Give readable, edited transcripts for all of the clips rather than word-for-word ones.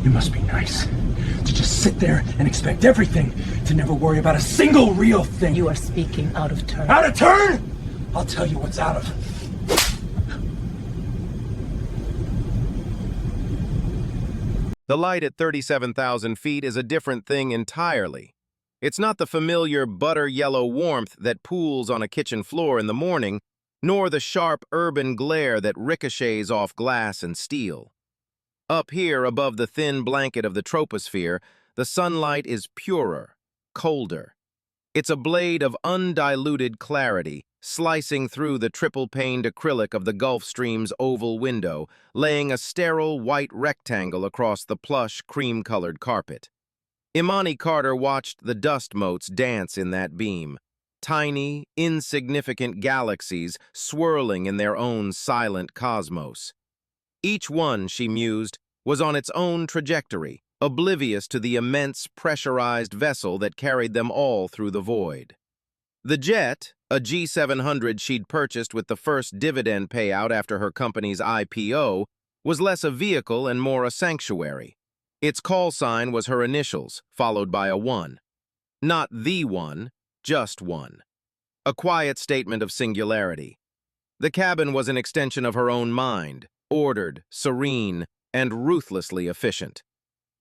It must be nice to just sit there and expect everything, to never worry about a single real thing. You are speaking out of turn. Out of turn? I'll tell you what's out of. The light at 37,000 feet is a different thing entirely. It's not the familiar butter-yellow warmth that pools on a kitchen floor in the morning, nor the sharp urban glare that ricochets off glass and steel. Up here, above the thin blanket of the troposphere, the sunlight is purer, colder. It's a blade of undiluted clarity, slicing through the triple-paned acrylic of the Gulf Stream's oval window, laying a sterile white rectangle across the plush, cream-colored carpet. Imani Carter watched the dust motes dance in that beam, tiny, insignificant galaxies swirling in their own silent cosmos. Each one, she mused, was on its own trajectory, oblivious to the immense pressurized vessel that carried them all through the void. The jet, a G700 she'd purchased with the first dividend payout after her company's IPO, was less a vehicle and more a sanctuary. Its call sign was her initials, followed by a 1. Not the one, just one. A quiet statement of singularity. The cabin was an extension of her own mind, ordered, serene, and ruthlessly efficient.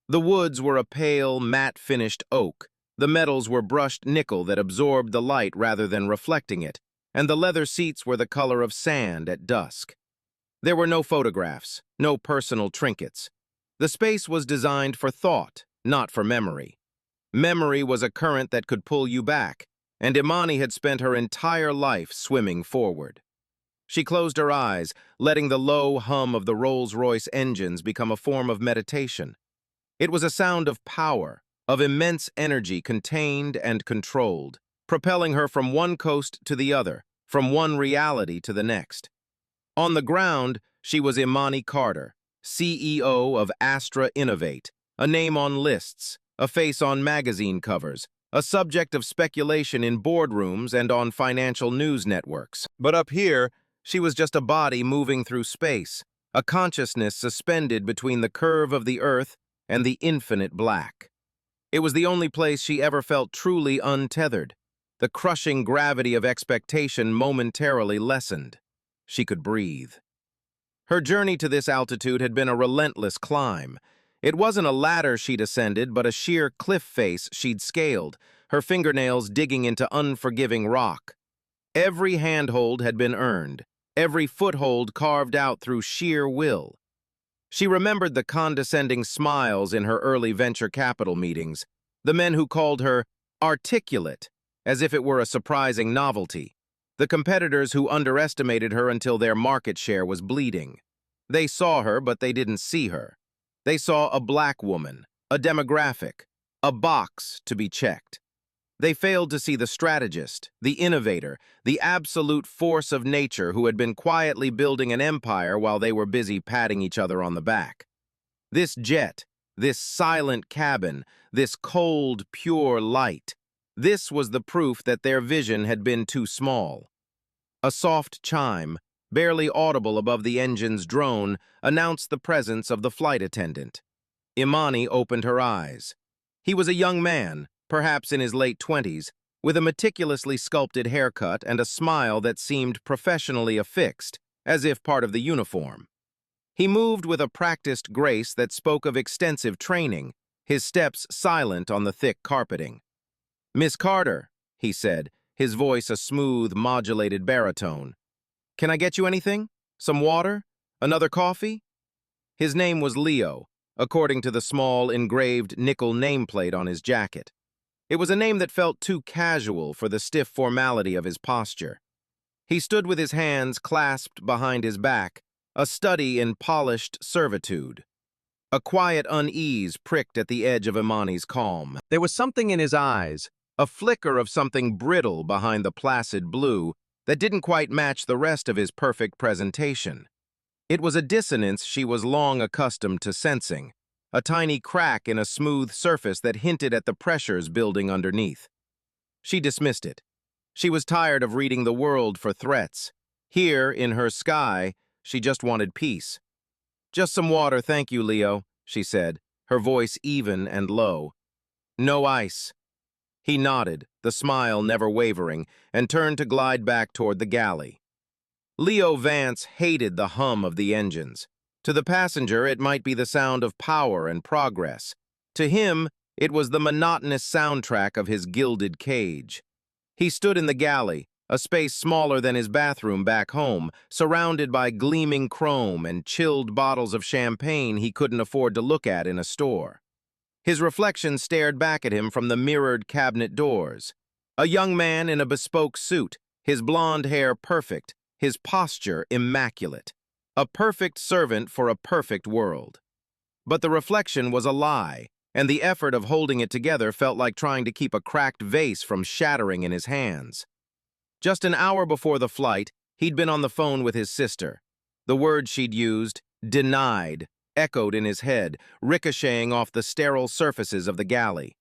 The woods were a pale, matte-finished oak. The metals were brushed nickel that absorbed the light rather than reflecting it, and the leather seats were the color of sand at dusk. There were no photographs, no personal trinkets. The space was designed for thought, not for memory. Memory was a current that could pull you back, and Imani had spent her entire life swimming forward. She closed her eyes, letting the low hum of the Rolls-Royce engines become a form of meditation. It was a sound of power, of immense energy contained and controlled, propelling her from one coast to the other, from one reality to the next. On the ground, she was Imani Carter, CEO of Astra Innovate, a name on lists, a face on magazine covers, a subject of speculation in boardrooms and on financial news networks. But up here, she was just a body moving through space, a consciousness suspended between the curve of the Earth and the infinite black. It was the only place she ever felt truly untethered. The crushing gravity of expectation momentarily lessened. She could breathe. Her journey to this altitude had been a relentless climb. It wasn't a ladder she'd ascended, but a sheer cliff face she'd scaled, her fingernails digging into unforgiving rock. Every handhold had been earned, every foothold carved out through sheer will. She remembered the condescending smiles in her early venture capital meetings, the men who called her articulate, as if it were a surprising novelty, the competitors who underestimated her until their market share was bleeding. They saw her, but they didn't see her. They saw a black woman, a demographic, a box to be checked. They failed to see the strategist, the innovator, the absolute force of nature who had been quietly building an empire while they were busy patting each other on the back. This jet, this silent cabin, this cold, pure light, this was the proof that their vision had been too small. A soft chime, barely audible above the engine's drone, announced the presence of the flight attendant. Imani opened her eyes. He was a young man, perhaps in his late 20s, with a meticulously sculpted haircut and a smile that seemed professionally affixed, as if part of the uniform. He moved with a practiced grace that spoke of extensive training, his steps silent on the thick carpeting. "Miss Carter," he said, his voice a smooth, modulated baritone. "Can I get you anything? Some water? Another coffee?" His name was Leo, according to the small, engraved nickel nameplate on his jacket. It was a name that felt too casual for the stiff formality of his posture. He stood with his hands clasped behind his back, a study in polished servitude. A quiet unease pricked at the edge of Imani's calm. There was something in his eyes, a flicker of something brittle behind the placid blue that didn't quite match the rest of his perfect presentation. It was a dissonance she was long accustomed to sensing, a tiny crack in a smooth surface that hinted at the pressures building underneath. She dismissed it. She was tired of reading the world for threats. Here, in her sky, she just wanted peace. "Just some water, thank you, Leo," she said, her voice even and low. "No ice." He nodded, the smile never wavering, and turned to glide back toward the galley. Leo Vance hated the hum of the engines. To the passenger, it might be the sound of power and progress. To him, it was the monotonous soundtrack of his gilded cage. He stood in the galley, a space smaller than his bathroom back home, surrounded by gleaming chrome and chilled bottles of champagne he couldn't afford to look at in a store. His reflection stared back at him from the mirrored cabinet doors. A young man in a bespoke suit, his blonde hair perfect, his posture immaculate. A perfect servant for a perfect world. But the reflection was a lie, and the effort of holding it together felt like trying to keep a cracked vase from shattering in his hands. Just an hour before the flight, he'd been on the phone with his sister. The word she'd used, denied, echoed in his head, ricocheting off the sterile surfaces of the galley.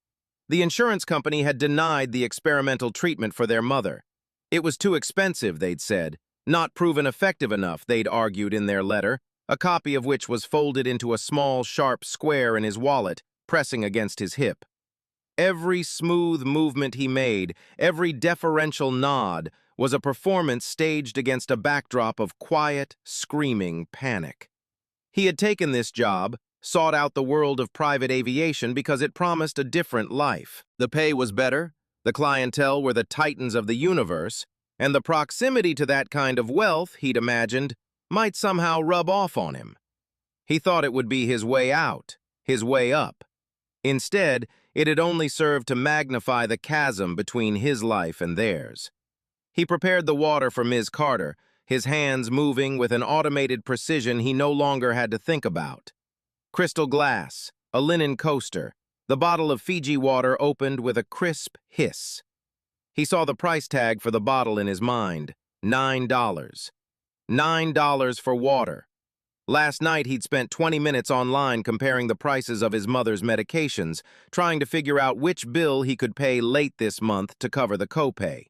The insurance company had denied the experimental treatment for their mother. It was too expensive, they'd said, not proven effective enough, they'd argued in their letter, a copy of which was folded into a small, sharp square in his wallet, pressing against his hip. Every smooth movement he made, every deferential nod, was a performance staged against a backdrop of quiet, screaming panic. He had taken this job, sought out the world of private aviation because it promised a different life. The pay was better, the clientele were the titans of the universe, and the proximity to that kind of wealth, he'd imagined, might somehow rub off on him. He thought it would be his way out, his way up. Instead, it had only served to magnify the chasm between his life and theirs. He prepared the water for Ms. Carter, his hands moving with an automated precision he no longer had to think about. Crystal glass, a linen coaster, the bottle of Fiji water opened with a crisp hiss. He saw the price tag for the bottle in his mind, $9. $9 for water. Last night he'd spent 20 minutes online comparing the prices of his mother's medications, trying to figure out which bill he could pay late this month to cover the copay.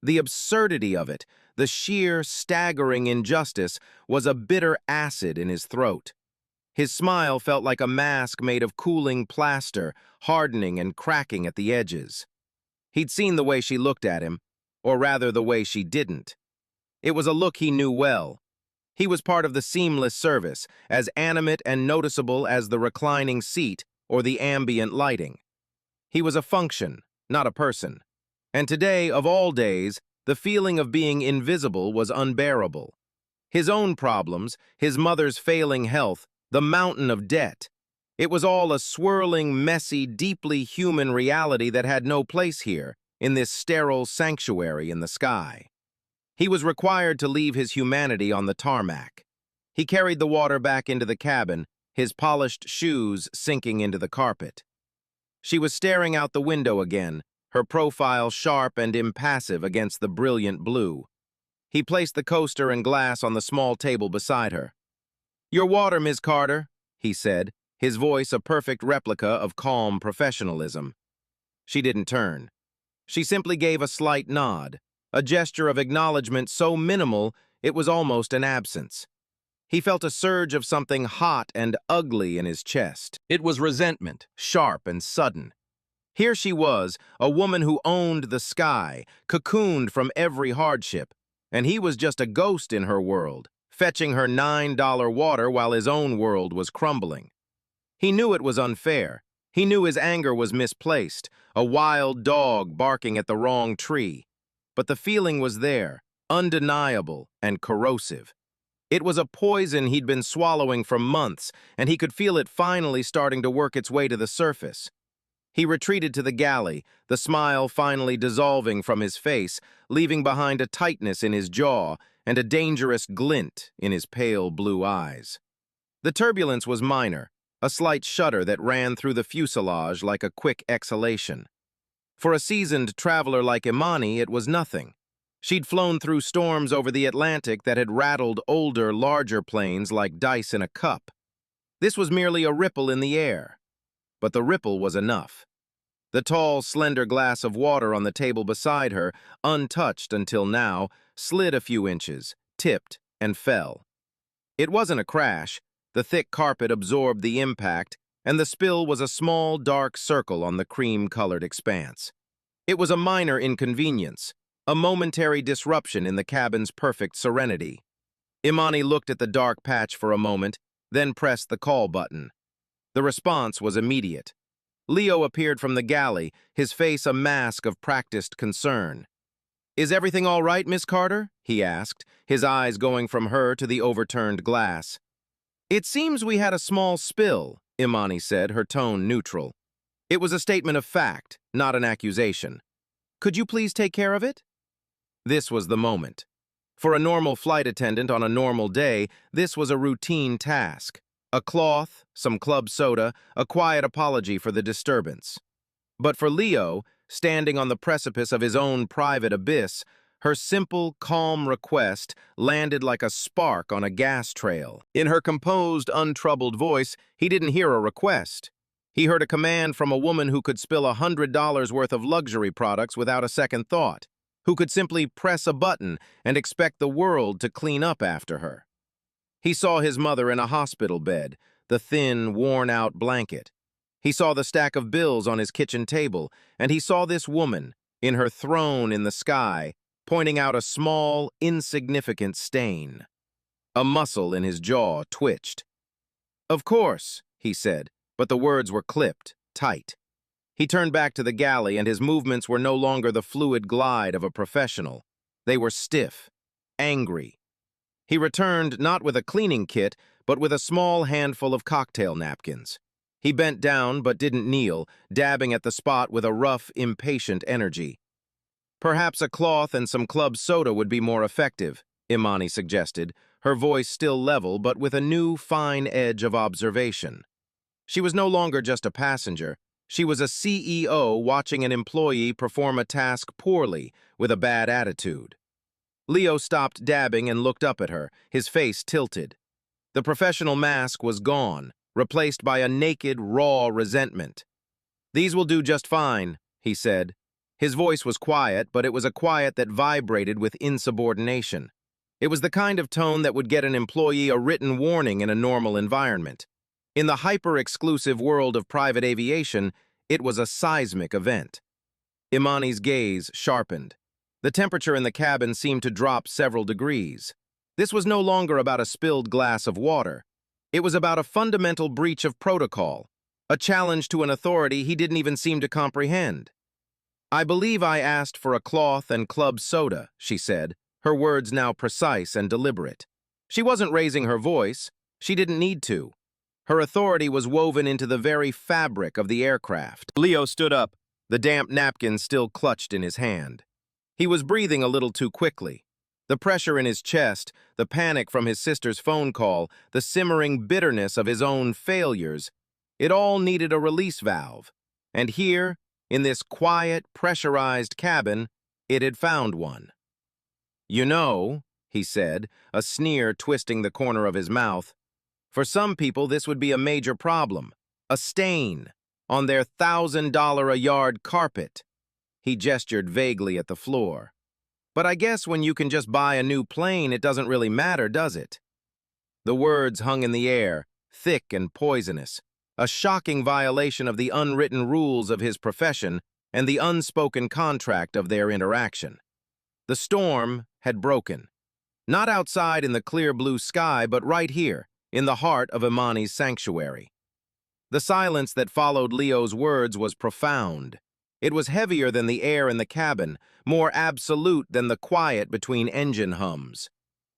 The absurdity of it, the sheer, staggering injustice, was a bitter acid in his throat. His smile felt like a mask made of cooling plaster, hardening and cracking at the edges. He'd seen the way she looked at him, or rather the way she didn't. It was a look he knew well. He was part of the seamless service, as animate and noticeable as the reclining seat or the ambient lighting. He was a function, not a person. And today, of all days, the feeling of being invisible was unbearable. His own problems, his mother's failing health, the mountain of debt. It was all a swirling, messy, deeply human reality that had no place here, in this sterile sanctuary in the sky. He was required to leave his humanity on the tarmac. He carried the water back into the cabin, his polished shoes sinking into the carpet. She was staring out the window again, her profile sharp and impassive against the brilliant blue. He placed the coaster and glass on the small table beside her. "Your water, Ms. Carter," he said, his voice a perfect replica of calm professionalism. She didn't turn. She simply gave a slight nod, a gesture of acknowledgement so minimal it was almost an absence. He felt a surge of something hot and ugly in his chest. It was resentment, sharp and sudden. Here she was, a woman who owned the sky, cocooned from every hardship, and he was just a ghost in her world, fetching her $9 water while his own world was crumbling. He knew it was unfair. He knew his anger was misplaced, a wild dog barking at the wrong tree. But the feeling was there, undeniable and corrosive. It was a poison he'd been swallowing for months, and he could feel it finally starting to work its way to the surface. He retreated to the galley, the smile finally dissolving from his face, leaving behind a tightness in his jaw and a dangerous glint in his pale blue eyes. The turbulence was minor, a slight shudder that ran through the fuselage like a quick exhalation. For a seasoned traveler like Imani, it was nothing. She'd flown through storms over the Atlantic that had rattled older, larger planes like dice in a cup. This was merely a ripple in the air. But the ripple was enough. The tall, slender glass of water on the table beside her, untouched until now, slid a few inches, tipped, and fell. It wasn't a crash. The thick carpet absorbed the impact, and the spill was a small, dark circle on the cream-colored expanse. It was a minor inconvenience, a momentary disruption in the cabin's perfect serenity. Imani looked at the dark patch for a moment, then pressed the call button. The response was immediate. Leo appeared from the galley, his face a mask of practiced concern. "Is everything all right, Miss Carter?" he asked, his eyes going from her to the overturned glass. "It seems we had a small spill," Imani said, her tone neutral. It was a statement of fact, not an accusation. "Could you please take care of it?" This was the moment. For a normal flight attendant on a normal day, this was a routine task. A cloth, some club soda, a quiet apology for the disturbance. But for Leo, standing on the precipice of his own private abyss, her simple, calm request landed like a spark on a gas trail. In her composed, untroubled voice, he didn't hear a request. He heard a command from a woman who could spill $100 worth of luxury products without a second thought, who could simply press a button and expect the world to clean up after her. He saw his mother in a hospital bed, the thin, worn-out blanket. He saw the stack of bills on his kitchen table, and he saw this woman, in her throne in the sky, pointing out a small, insignificant stain. A muscle in his jaw twitched. "Of course," he said, but the words were clipped, tight. He turned back to the galley, and his movements were no longer the fluid glide of a professional. They were stiff, angry. He returned not with a cleaning kit, but with a small handful of cocktail napkins. He bent down but didn't kneel, dabbing at the spot with a rough, impatient energy. "Perhaps a cloth and some club soda would be more effective," Imani suggested, her voice still level but with a new, fine edge of observation. She was no longer just a passenger. She was a CEO watching an employee perform a task poorly, with a bad attitude. Leo stopped dabbing and looked up at her, his face tilted. The professional mask was gone, replaced by a naked, raw resentment. "These will do just fine," he said. His voice was quiet, but it was a quiet that vibrated with insubordination. It was the kind of tone that would get an employee a written warning in a normal environment. In the hyper-exclusive world of private aviation, it was a seismic event. Imani's gaze sharpened. The temperature in the cabin seemed to drop several degrees. This was no longer about a spilled glass of water. It was about a fundamental breach of protocol, a challenge to an authority he didn't even seem to comprehend. "I believe I asked for a cloth and club soda," she said, her words now precise and deliberate. She wasn't raising her voice. She didn't need to. Her authority was woven into the very fabric of the aircraft. Leo stood up, the damp napkin still clutched in his hand. He was breathing a little too quickly. The pressure in his chest, the panic from his sister's phone call, the simmering bitterness of his own failures, it all needed a release valve. And here, in this quiet, pressurized cabin, it had found one. "You know," he said, a sneer twisting the corner of his mouth, "for some people this would be a major problem, a stain on their $1,000-a-yard carpet." He gestured vaguely at the floor. "But I guess when you can just buy a new plane, it doesn't really matter, does it?" The words hung in the air, thick and poisonous, a shocking violation of the unwritten rules of his profession and the unspoken contract of their interaction. The storm had broken. Not outside in the clear blue sky, but right here, in the heart of Imani's sanctuary. The silence that followed Leo's words was profound. It was heavier than the air in the cabin, more absolute than the quiet between engine hums.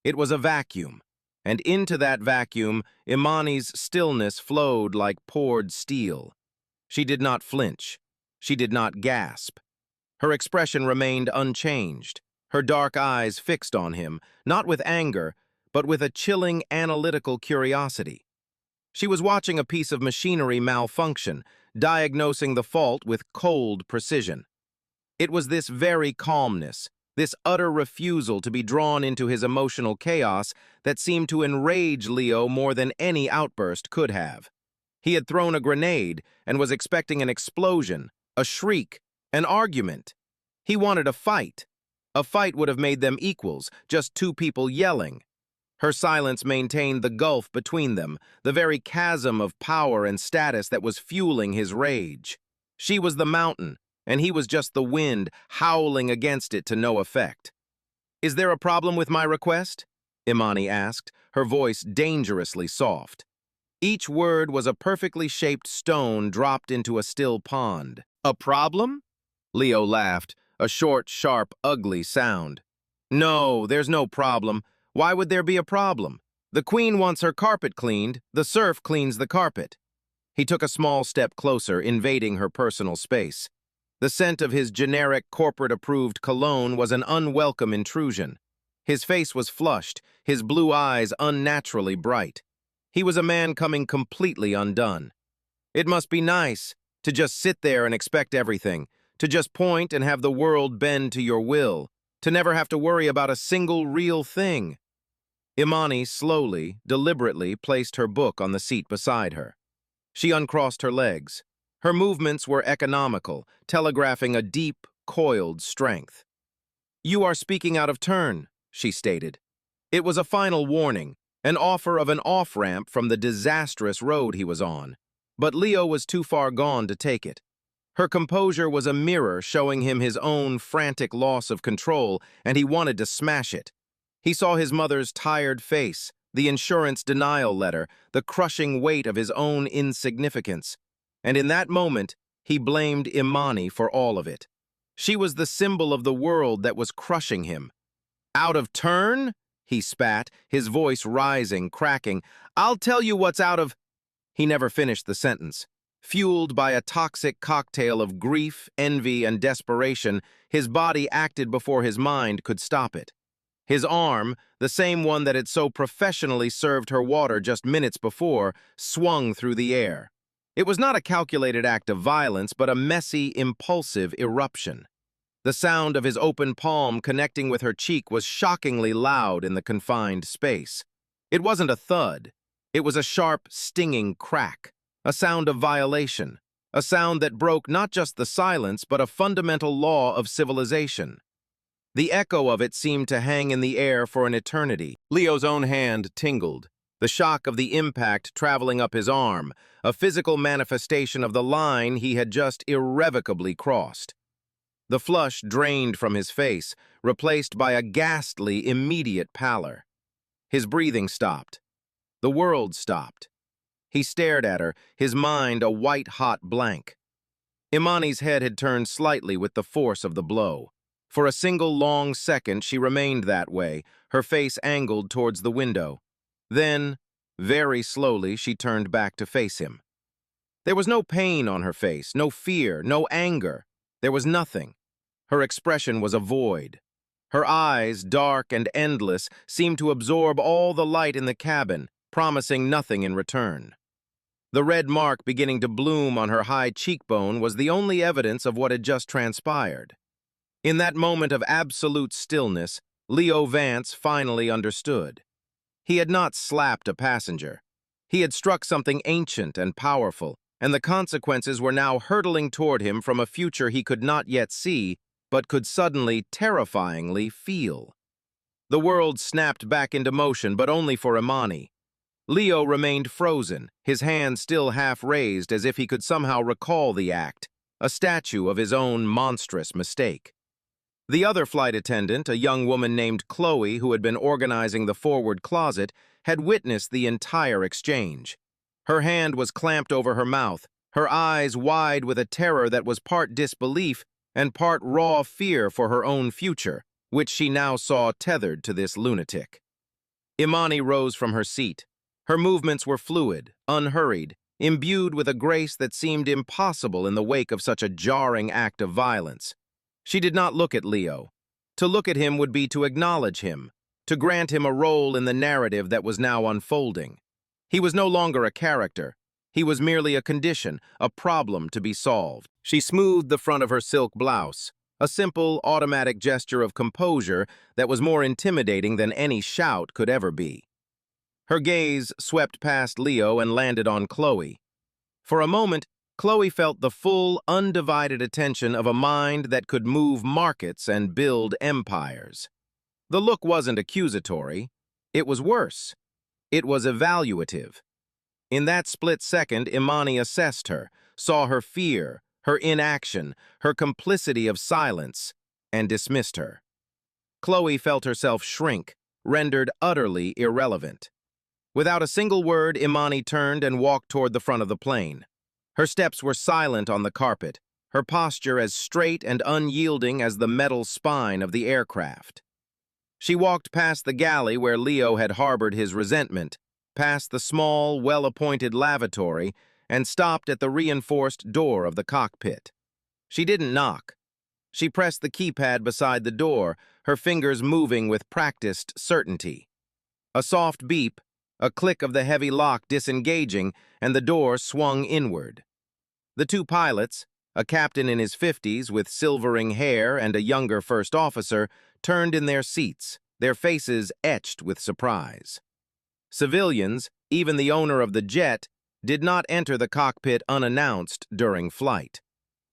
It was a vacuum, and into that vacuum, Imani's stillness flowed like poured steel. She did not flinch. She did not gasp. Her expression remained unchanged, her dark eyes fixed on him, not with anger, but with a chilling, analytical curiosity. She was watching a piece of machinery malfunction, diagnosing the fault with cold precision. It was this very calmness, this utter refusal to be drawn into his emotional chaos that seemed to enrage Leo more than any outburst could have. He had thrown a grenade and was expecting an explosion, a shriek, an argument. He wanted a fight. A fight would have made them equals, just two people yelling. Her silence maintained the gulf between them, the very chasm of power and status that was fueling his rage. She was the mountain, and he was just the wind, howling against it to no effect. "Is there a problem with my request?" Imani asked, her voice dangerously soft. Each word was a perfectly shaped stone dropped into a still pond. "A problem?" Leo laughed, a short, sharp, ugly sound. "No, there's no problem. Why would there be a problem? The queen wants her carpet cleaned, the serf cleans the carpet." He took a small step closer, invading her personal space. The scent of his generic, corporate-approved cologne was an unwelcome intrusion. His face was flushed, his blue eyes unnaturally bright. He was a man coming completely undone. "It must be nice to just sit there and expect everything, to just point and have the world bend to your will, to never have to worry about a single real thing." Imani slowly, deliberately placed her book on the seat beside her. She uncrossed her legs. Her movements were economical, telegraphing a deep, coiled strength. "You are speaking out of turn," she stated. It was a final warning, an offer of an off-ramp from the disastrous road he was on. But Leo was too far gone to take it. Her composure was a mirror showing him his own frantic loss of control, and he wanted to smash it. He saw his mother's tired face, the insurance denial letter, the crushing weight of his own insignificance. And in that moment, he blamed Imani for all of it. She was the symbol of the world that was crushing him. "Out of turn?" he spat, his voice rising, cracking. "I'll tell you what's out of—" He never finished the sentence. Fueled by a toxic cocktail of grief, envy, and desperation, his body acted before his mind could stop it. His arm, the same one that had so professionally served her water just minutes before, swung through the air. It was not a calculated act of violence, but a messy, impulsive eruption. The sound of his open palm connecting with her cheek was shockingly loud in the confined space. It wasn't a thud. It was a sharp, stinging crack, a sound of violation, a sound that broke not just the silence, but a fundamental law of civilization. The echo of it seemed to hang in the air for an eternity. Leo's own hand tingled, the shock of the impact traveling up his arm, a physical manifestation of the line he had just irrevocably crossed. The flush drained from his face, replaced by a ghastly, immediate pallor. His breathing stopped. The world stopped. He stared at her, his mind a white-hot blank. Imani's head had turned slightly with the force of the blow. For a single long second, she remained that way, her face angled towards the window. Then, very slowly, she turned back to face him. There was no pain on her face, no fear, no anger. There was nothing. Her expression was a void. Her eyes, dark and endless, seemed to absorb all the light in the cabin, promising nothing in return. The red mark beginning to bloom on her high cheekbone was the only evidence of what had just transpired. In that moment of absolute stillness, Leo Vance finally understood. He had not slapped a passenger. He had struck something ancient and powerful, and the consequences were now hurtling toward him from a future he could not yet see, but could suddenly, terrifyingly feel. The world snapped back into motion, but only for Imani. Leo remained frozen, his hand still half raised as if he could somehow recall the act, a statue of his own monstrous mistake. The other flight attendant, a young woman named Chloe who had been organizing the forward closet, had witnessed the entire exchange. Her hand was clamped over her mouth, her eyes wide with a terror that was part disbelief and part raw fear for her own future, which she now saw tethered to this lunatic. Imani rose from her seat. Her movements were fluid, unhurried, imbued with a grace that seemed impossible in the wake of such a jarring act of violence. She did not look at Leo. To look at him would be to acknowledge him, to grant him a role in the narrative that was now unfolding. He was no longer a character. He was merely a condition, a problem to be solved. She smoothed the front of her silk blouse, a simple, automatic gesture of composure that was more intimidating than any shout could ever be. Her gaze swept past Leo and landed on Chloe. For a moment, Chloe felt the full, undivided attention of a mind that could move markets and build empires. The look wasn't accusatory. It was worse. It was evaluative. In that split second, Imani assessed her, saw her fear, her inaction, her complicity of silence, and dismissed her. Chloe felt herself shrink, rendered utterly irrelevant. Without a single word, Imani turned and walked toward the front of the plane. Her steps were silent on the carpet, her posture as straight and unyielding as the metal spine of the aircraft. She walked past the galley where Leo had harbored his resentment, past the small, well-appointed lavatory, and stopped at the reinforced door of the cockpit. She didn't knock. She pressed the keypad beside the door, her fingers moving with practiced certainty. A soft beep, a click of the heavy lock disengaging, and the door swung inward. The two pilots, a captain in his 50s with silvering hair and a younger first officer, turned in their seats, their faces etched with surprise. Civilians, even the owner of the jet, did not enter the cockpit unannounced during flight.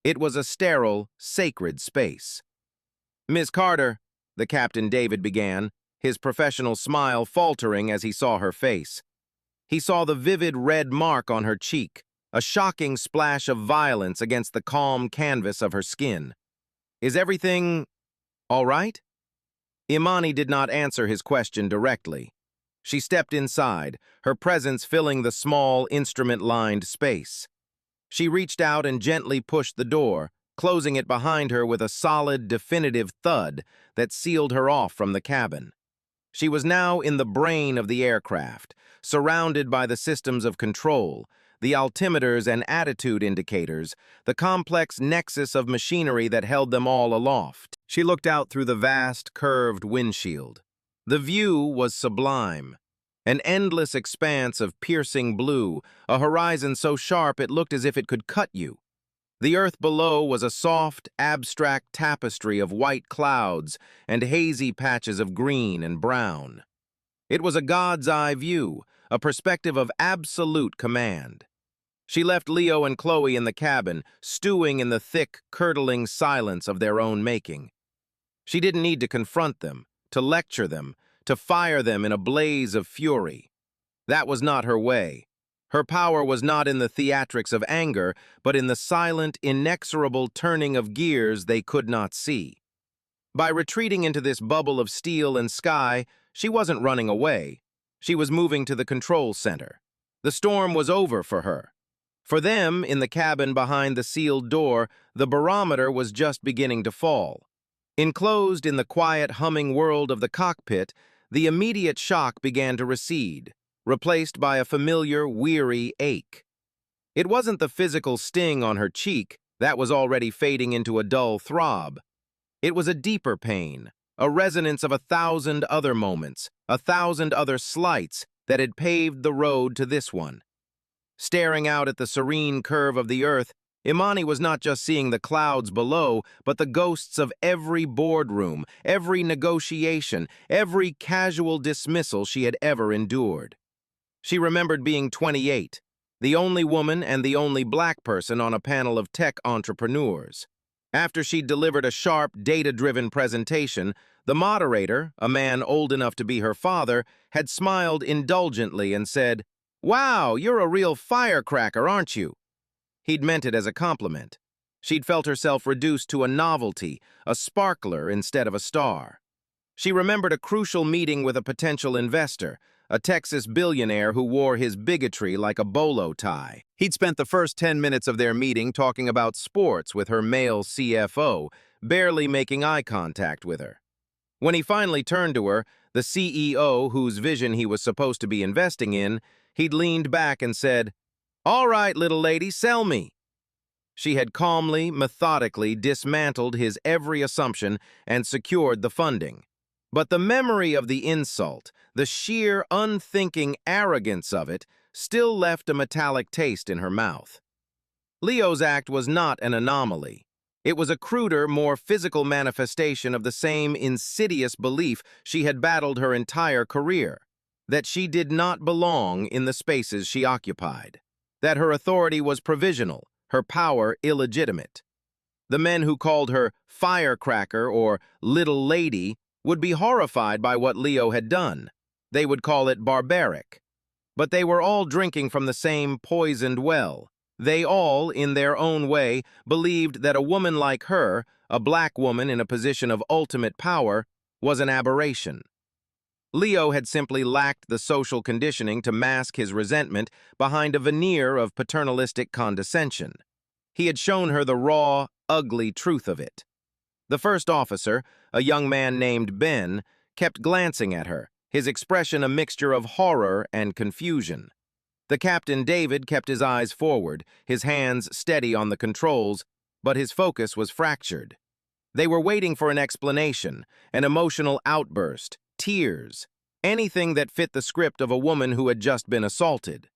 It was a sterile, sacred space. "Miss Carter," the Captain David began, his professional smile faltering as he saw her face. He saw the vivid red mark on her cheek, a shocking splash of violence against the calm canvas of her skin. "Is everything all right?" Imani did not answer his question directly. She stepped inside, her presence filling the small, instrument-lined space. She reached out and gently pushed the door, closing it behind her with a solid, definitive thud that sealed her off from the cabin. She was now in the brain of the aircraft, surrounded by the systems of control, the altimeters and attitude indicators, the complex nexus of machinery that held them all aloft. She looked out through the vast, curved windshield. The view was sublime. An endless expanse of piercing blue, a horizon so sharp it looked as if it could cut you. The earth below was a soft, abstract tapestry of white clouds and hazy patches of green and brown. It was a God's eye view, a perspective of absolute command. She left Leo and Chloe in the cabin, stewing in the thick, curdling silence of their own making. She didn't need to confront them, to lecture them, to fire them in a blaze of fury. That was not her way. Her power was not in the theatrics of anger, but in the silent, inexorable turning of gears they could not see. By retreating into this bubble of steel and sky, she wasn't running away. She was moving to the control center. The storm was over for her. For them, in the cabin behind the sealed door, the barometer was just beginning to fall. Enclosed in the quiet, humming world of the cockpit, the immediate shock began to recede, replaced by a familiar, weary ache. It wasn't the physical sting on her cheek, that was already fading into a dull throb. It was a deeper pain, a resonance of 1,000 other moments, 1,000 other slights that had paved the road to this one. Staring out at the serene curve of the earth, Imani was not just seeing the clouds below, but the ghosts of every boardroom, every negotiation, every casual dismissal she had ever endured. She remembered being 28, the only woman and the only black person on a panel of tech entrepreneurs. After she'd delivered a sharp, data-driven presentation, the moderator, a man old enough to be her father, had smiled indulgently and said, "Wow, you're a real firecracker, aren't you?" He'd meant it as a compliment. She'd felt herself reduced to a novelty, a sparkler instead of a star. She remembered a crucial meeting with a potential investor, a Texas billionaire who wore his bigotry like a bolo tie. He'd spent the first 10 minutes of their meeting talking about sports with her male CFO, barely making eye contact with her. When he finally turned to her, the CEO whose vision he was supposed to be investing in, he'd leaned back and said, "All right, little lady, sell me." She had calmly, methodically dismantled his every assumption and secured the funding. But the memory of the insult, the sheer, unthinking arrogance of it, still left a metallic taste in her mouth. Leo's act was not an anomaly. It was a cruder, more physical manifestation of the same insidious belief she had battled her entire career, that she did not belong in the spaces she occupied, that her authority was provisional, her power illegitimate. The men who called her firecracker or little lady would be horrified by what Leo had done. They would call it barbaric. But they were all drinking from the same poisoned well. They all, in their own way, believed that a woman like her, a black woman in a position of ultimate power, was an aberration. Leo had simply lacked the social conditioning to mask his resentment behind a veneer of paternalistic condescension. He had shown her the raw, ugly truth of it. The first officer, a young man named Ben, kept glancing at her, his expression a mixture of horror and confusion. The captain, David, kept his eyes forward, his hands steady on the controls, but his focus was fractured. They were waiting for an explanation, an emotional outburst, tears, anything that fit the script of a woman who had just been assaulted.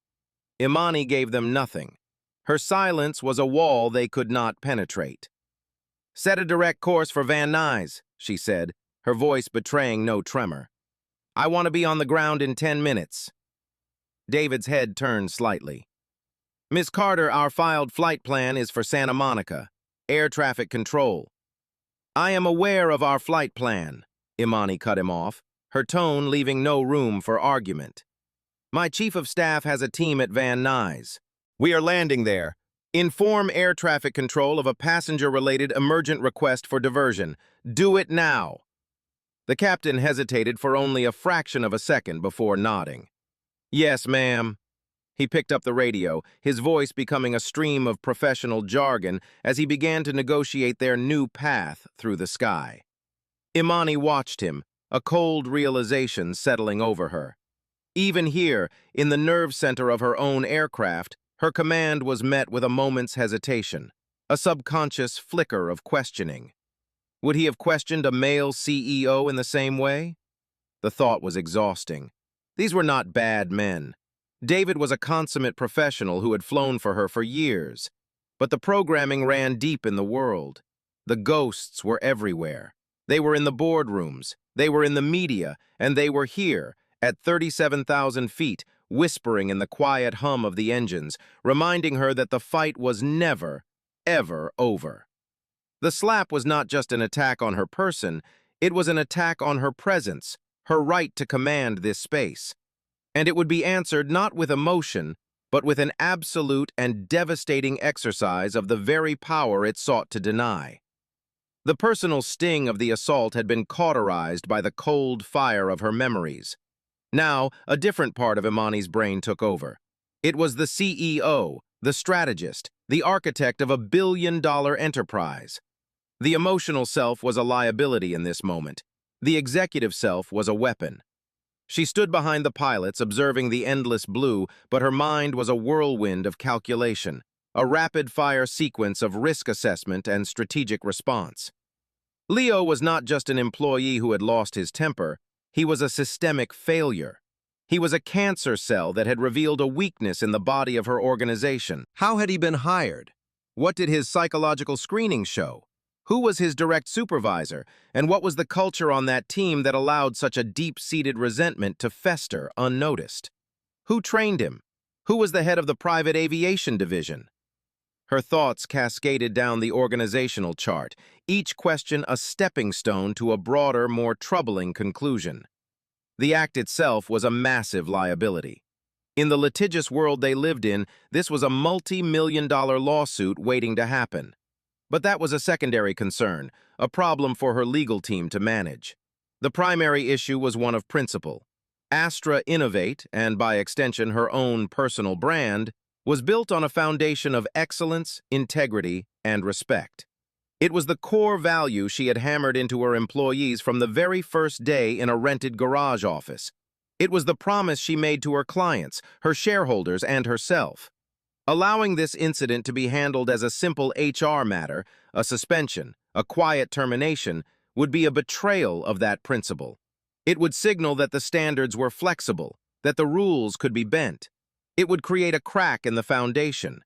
Imani gave them nothing. Her silence was a wall they could not penetrate. "Set a direct course for Van Nuys," she said, her voice betraying no tremor. "I want to be on the ground in 10 minutes. David's head turned slightly. "Miss Carter, our filed flight plan is for Santa Monica, air traffic control." "I am aware of our flight plan," Imani cut him off, her tone leaving no room for argument. "My chief of staff has a team at Van Nuys. We are landing there. Inform air traffic control of a passenger-related emergent request for diversion. Do it now." The captain hesitated for only a fraction of a second before nodding. "Yes, ma'am." He picked up the radio, his voice becoming a stream of professional jargon as he began to negotiate their new path through the sky. Imani watched him, a cold realization settling over her. Even here, in the nerve center of her own aircraft, her command was met with a moment's hesitation, a subconscious flicker of questioning. Would he have questioned a male CEO in the same way? The thought was exhausting. These were not bad men. David was a consummate professional who had flown for her for years. But the programming ran deep in the world. The ghosts were everywhere. They were in the boardrooms, they were in the media, and they were here, at 37,000 feet, whispering in the quiet hum of the engines, reminding her that the fight was never, ever over. The slap was not just an attack on her person, it was an attack on her presence, her right to command this space. And it would be answered not with emotion, but with an absolute and devastating exercise of the very power it sought to deny. The personal sting of the assault had been cauterized by the cold fire of her memories. Now, a different part of Imani's brain took over. It was the CEO, the strategist, the architect of a billion-dollar enterprise. The emotional self was a liability in this moment. The executive self was a weapon. She stood behind the pilots, observing the endless blue, but her mind was a whirlwind of calculation, a rapid-fire sequence of risk assessment and strategic response. Leo was not just an employee who had lost his temper, he was a systemic failure. He was a cancer cell that had revealed a weakness in the body of her organization. How had he been hired? What did his psychological screening show? Who was his direct supervisor, and what was the culture on that team that allowed such a deep-seated resentment to fester unnoticed? Who trained him? Who was the head of the private aviation division? Her thoughts cascaded down the organizational chart, each question a stepping stone to a broader, more troubling conclusion. The act itself was a massive liability. In the litigious world they lived in, this was a multi-million-dollar lawsuit waiting to happen. But that was a secondary concern, a problem for her legal team to manage. The primary issue was one of principle. Astra Innovate, and by extension her own personal brand, was built on a foundation of excellence, integrity, and respect. It was the core value she had hammered into her employees from the very first day in a rented garage office. It was the promise she made to her clients, her shareholders, and herself. Allowing this incident to be handled as a simple HR matter, a suspension, a quiet termination, would be a betrayal of that principle. It would signal that the standards were flexible, that the rules could be bent. It would create a crack in the foundation.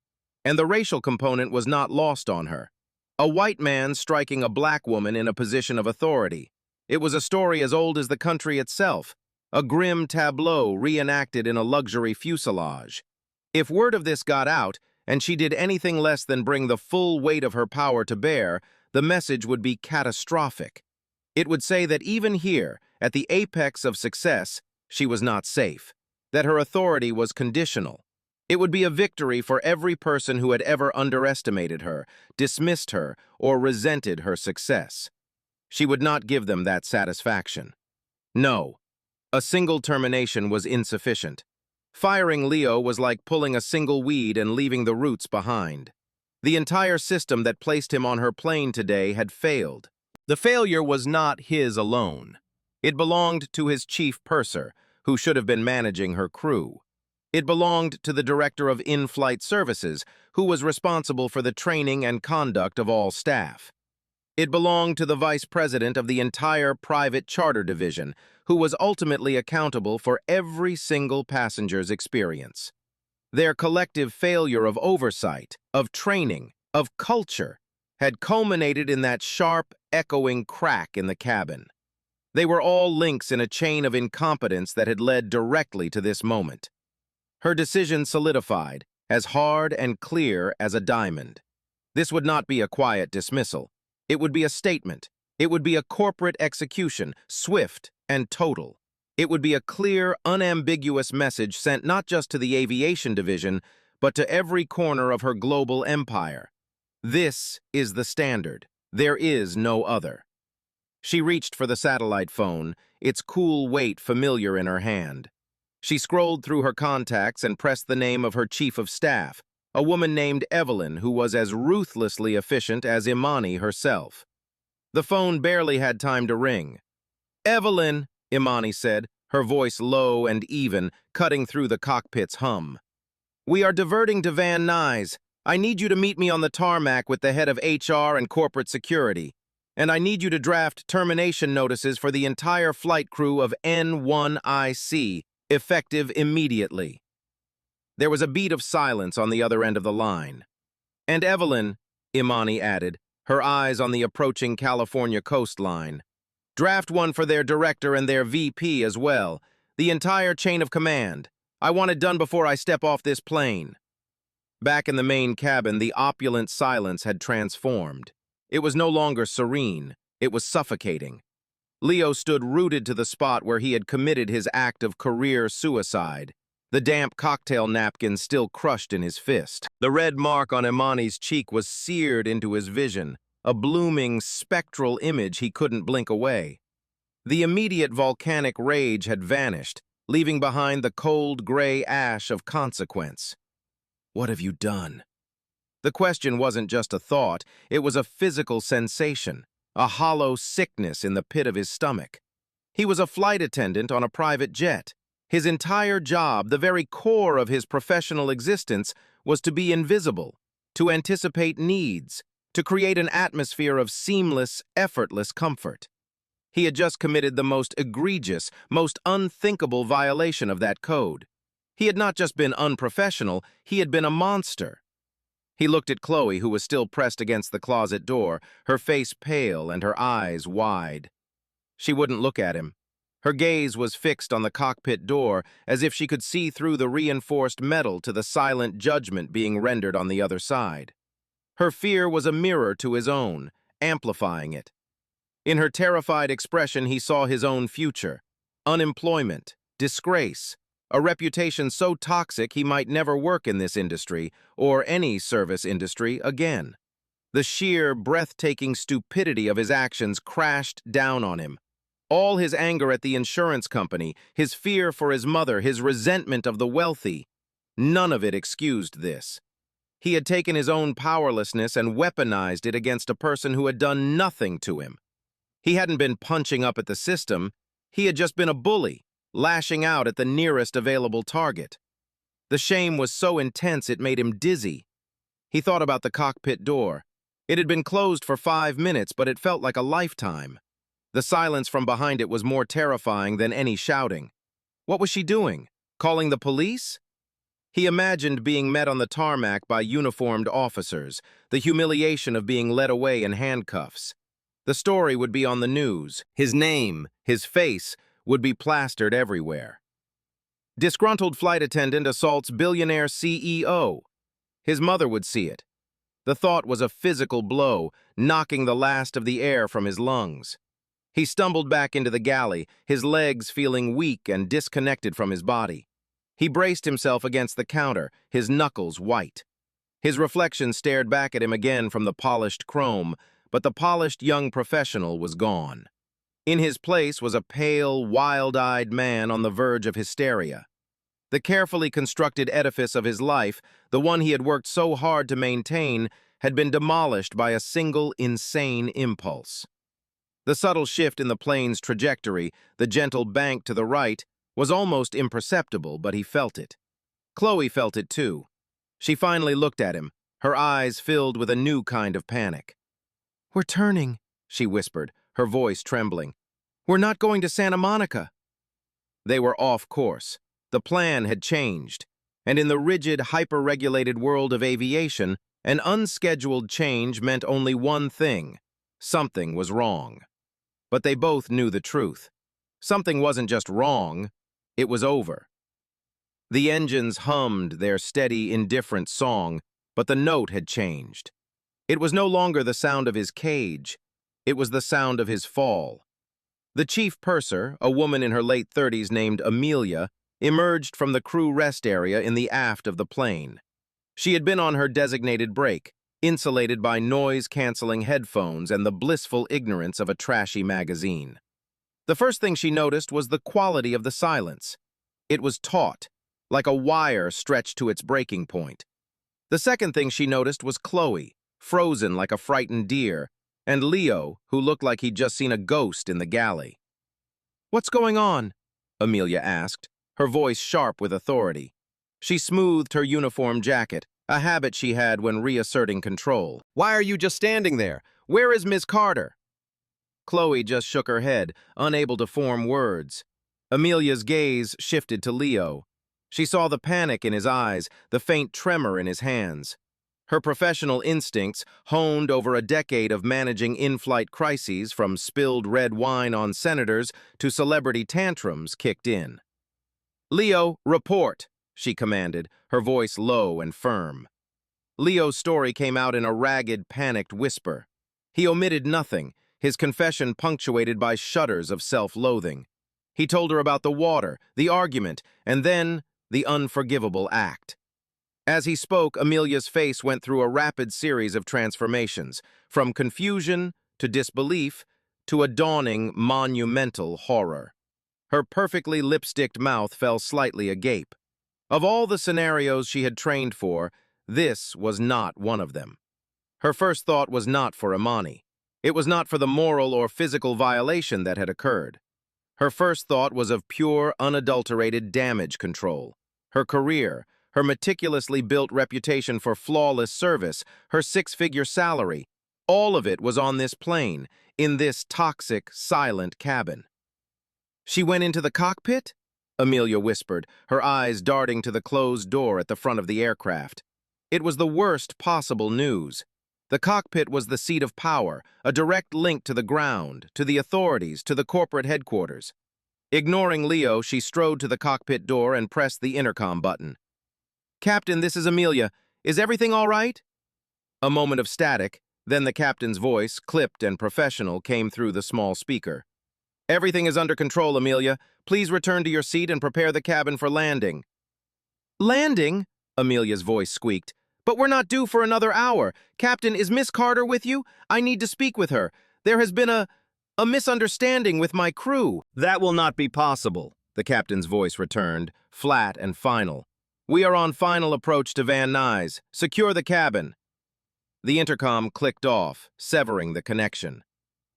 And the racial component was not lost on her. A white man striking a black woman in a position of authority. It was a story as old as the country itself, a grim tableau reenacted in a luxury fuselage. If word of this got out, and she did anything less than bring the full weight of her power to bear, the message would be catastrophic. It would say that even here, at the apex of success, she was not safe, that her authority was conditional. It would be a victory for every person who had ever underestimated her, dismissed her, or resented her success. She would not give them that satisfaction. No, a single termination was insufficient. Firing Leo was like pulling a single weed and leaving the roots behind. The entire system that placed him on her plane today had failed. The failure was not his alone. It belonged to his chief purser, who should have been managing her crew. It belonged to the director of in-flight services, who was responsible for the training and conduct of all staff. It belonged to the vice president of the entire private charter division, who was ultimately accountable for every single passenger's experience. Their collective failure of oversight, of training, of culture, had culminated in that sharp, echoing crack in the cabin. They were all links in a chain of incompetence that had led directly to this moment. Her decision solidified, as hard and clear as a diamond. This would not be a quiet dismissal. It would be a statement. It would be a corporate execution, swift and total. It would be a clear, unambiguous message sent not just to the aviation division, but to every corner of her global empire. This is the standard. There is no other. She reached for the satellite phone, its cool weight familiar in her hand. She scrolled through her contacts and pressed the name of her chief of staff, a woman named Evelyn who was as ruthlessly efficient as Imani herself. The phone barely had time to ring. "Evelyn," Imani said, her voice low and even, cutting through the cockpit's hum. "We are diverting to Van Nuys. I need you to meet me on the tarmac with the head of HR and corporate security. And I need you to draft termination notices for the entire flight crew of N1IC, effective immediately." There was a beat of silence on the other end of the line. "And Evelyn," Imani added, her eyes on the approaching California coastline, "draft one for their director and their VP as well, the entire chain of command. I want it done before I step off this plane." Back in the main cabin, the opulent silence had transformed. It was no longer serene, it was suffocating. Leo stood rooted to the spot where he had committed his act of career suicide, the damp cocktail napkin still crushed in his fist. The red mark on Imani's cheek was seared into his vision, a blooming, spectral image he couldn't blink away. The immediate volcanic rage had vanished, leaving behind the cold, gray ash of consequence. What have you done? The question wasn't just a thought, it was a physical sensation, a hollow sickness in the pit of his stomach. He was a flight attendant on a private jet. His entire job, the very core of his professional existence, was to be invisible, to anticipate needs, to create an atmosphere of seamless, effortless comfort. He had just committed the most egregious, most unthinkable violation of that code. He had not just been unprofessional, he had been a monster. He looked at Chloe, who was still pressed against the closet door, her face pale and her eyes wide. She wouldn't look at him. Her gaze was fixed on the cockpit door, as if she could see through the reinforced metal to the silent judgment being rendered on the other side. Her fear was a mirror to his own, amplifying it. In her terrified expression, he saw his own future. Unemployment, disgrace, a reputation so toxic he might never work in this industry, or any service industry, again. The sheer, breathtaking stupidity of his actions crashed down on him. All his anger at the insurance company, his fear for his mother, his resentment of the wealthy, none of it excused this. He had taken his own powerlessness and weaponized it against a person who had done nothing to him. He hadn't been punching up at the system, he had just been a bully, lashing out at the nearest available target. The shame was so intense it made him dizzy. He thought about the cockpit door. It had been closed for 5 minutes, but it felt like a lifetime. The silence from behind it was more terrifying than any shouting. What was she doing? Calling the police? He imagined being met on the tarmac by uniformed officers, the humiliation of being led away in handcuffs. The story would be on the news. His name, his face, would be plastered everywhere. Disgruntled flight attendant assaults billionaire CEO. His mother would see it. The thought was a physical blow, knocking the last of the air from his lungs. He stumbled back into the galley, his legs feeling weak and disconnected from his body. He braced himself against the counter, his knuckles white. His reflection stared back at him again from the polished chrome, but the polished young professional was gone. In his place was a pale, wild-eyed man on the verge of hysteria. The carefully constructed edifice of his life, the one he had worked so hard to maintain, had been demolished by a single insane impulse. The subtle shift in the plane's trajectory, the gentle bank to the right, was almost imperceptible, but he felt it. Chloe felt it too. She finally looked at him, her eyes filled with a new kind of panic. "We're turning," she whispered, her voice trembling. "We're not going to Santa Monica." They were off course. The plan had changed, and in the rigid, hyper-regulated world of aviation, an unscheduled change meant only one thing: something was wrong. But they both knew the truth. Something wasn't just wrong, it was over. The engines hummed their steady, indifferent song, but the note had changed. It was no longer the sound of his cage, it was the sound of his fall. The chief purser, a woman in her late 30s named Amelia, emerged from the crew rest area in the aft of the plane. She had been on her designated break, insulated by noise-canceling headphones and the blissful ignorance of a trashy magazine. The first thing she noticed was the quality of the silence. It was taut, like a wire stretched to its breaking point. The second thing she noticed was Chloe, frozen like a frightened deer, and Leo, who looked like he'd just seen a ghost in the galley. "What's going on?" Amelia asked, her voice sharp with authority. She smoothed her uniform jacket, a habit she had when reasserting control. "Why are you just standing there? Where is Miss Carter?" Chloe just shook her head, unable to form words. Amelia's gaze shifted to Leo. She saw the panic in his eyes, the faint tremor in his hands. Her professional instincts, honed over a decade of managing in-flight crises from spilled red wine on senators to celebrity tantrums, kicked in. "Leo, report," she commanded, her voice low and firm. Leo's story came out in a ragged, panicked whisper. He omitted nothing, his confession punctuated by shudders of self-loathing. He told her about the water, the argument, and then the unforgivable act. As he spoke, Amelia's face went through a rapid series of transformations, from confusion to disbelief to a dawning, monumental horror. Her perfectly lipsticked mouth fell slightly agape. Of all the scenarios she had trained for, this was not one of them. Her first thought was not for Imani. It was not for the moral or physical violation that had occurred. Her first thought was of pure, unadulterated damage control. Her career, her meticulously built reputation for flawless service, her six-figure salary, all of it was on this plane, in this toxic, silent cabin. "She went into the cockpit?" Amelia whispered, her eyes darting to the closed door at the front of the aircraft. It was the worst possible news. The cockpit was the seat of power, a direct link to the ground, to the authorities, to the corporate headquarters. Ignoring Leo, she strode to the cockpit door and pressed the intercom button. "Captain, this is Amelia. Is everything all right?" A moment of static, then the captain's voice, clipped and professional, came through the small speaker. "Everything is under control, Amelia. Please return to your seat and prepare the cabin for landing." "Landing?" Amelia's voice squeaked. "But we're not due for another hour. Captain, is Miss Carter with you? I need to speak with her. There has been a misunderstanding with my crew." "That will not be possible," the captain's voice returned, flat and final. "We are on final approach to Van Nuys. Secure the cabin." The intercom clicked off, severing the connection.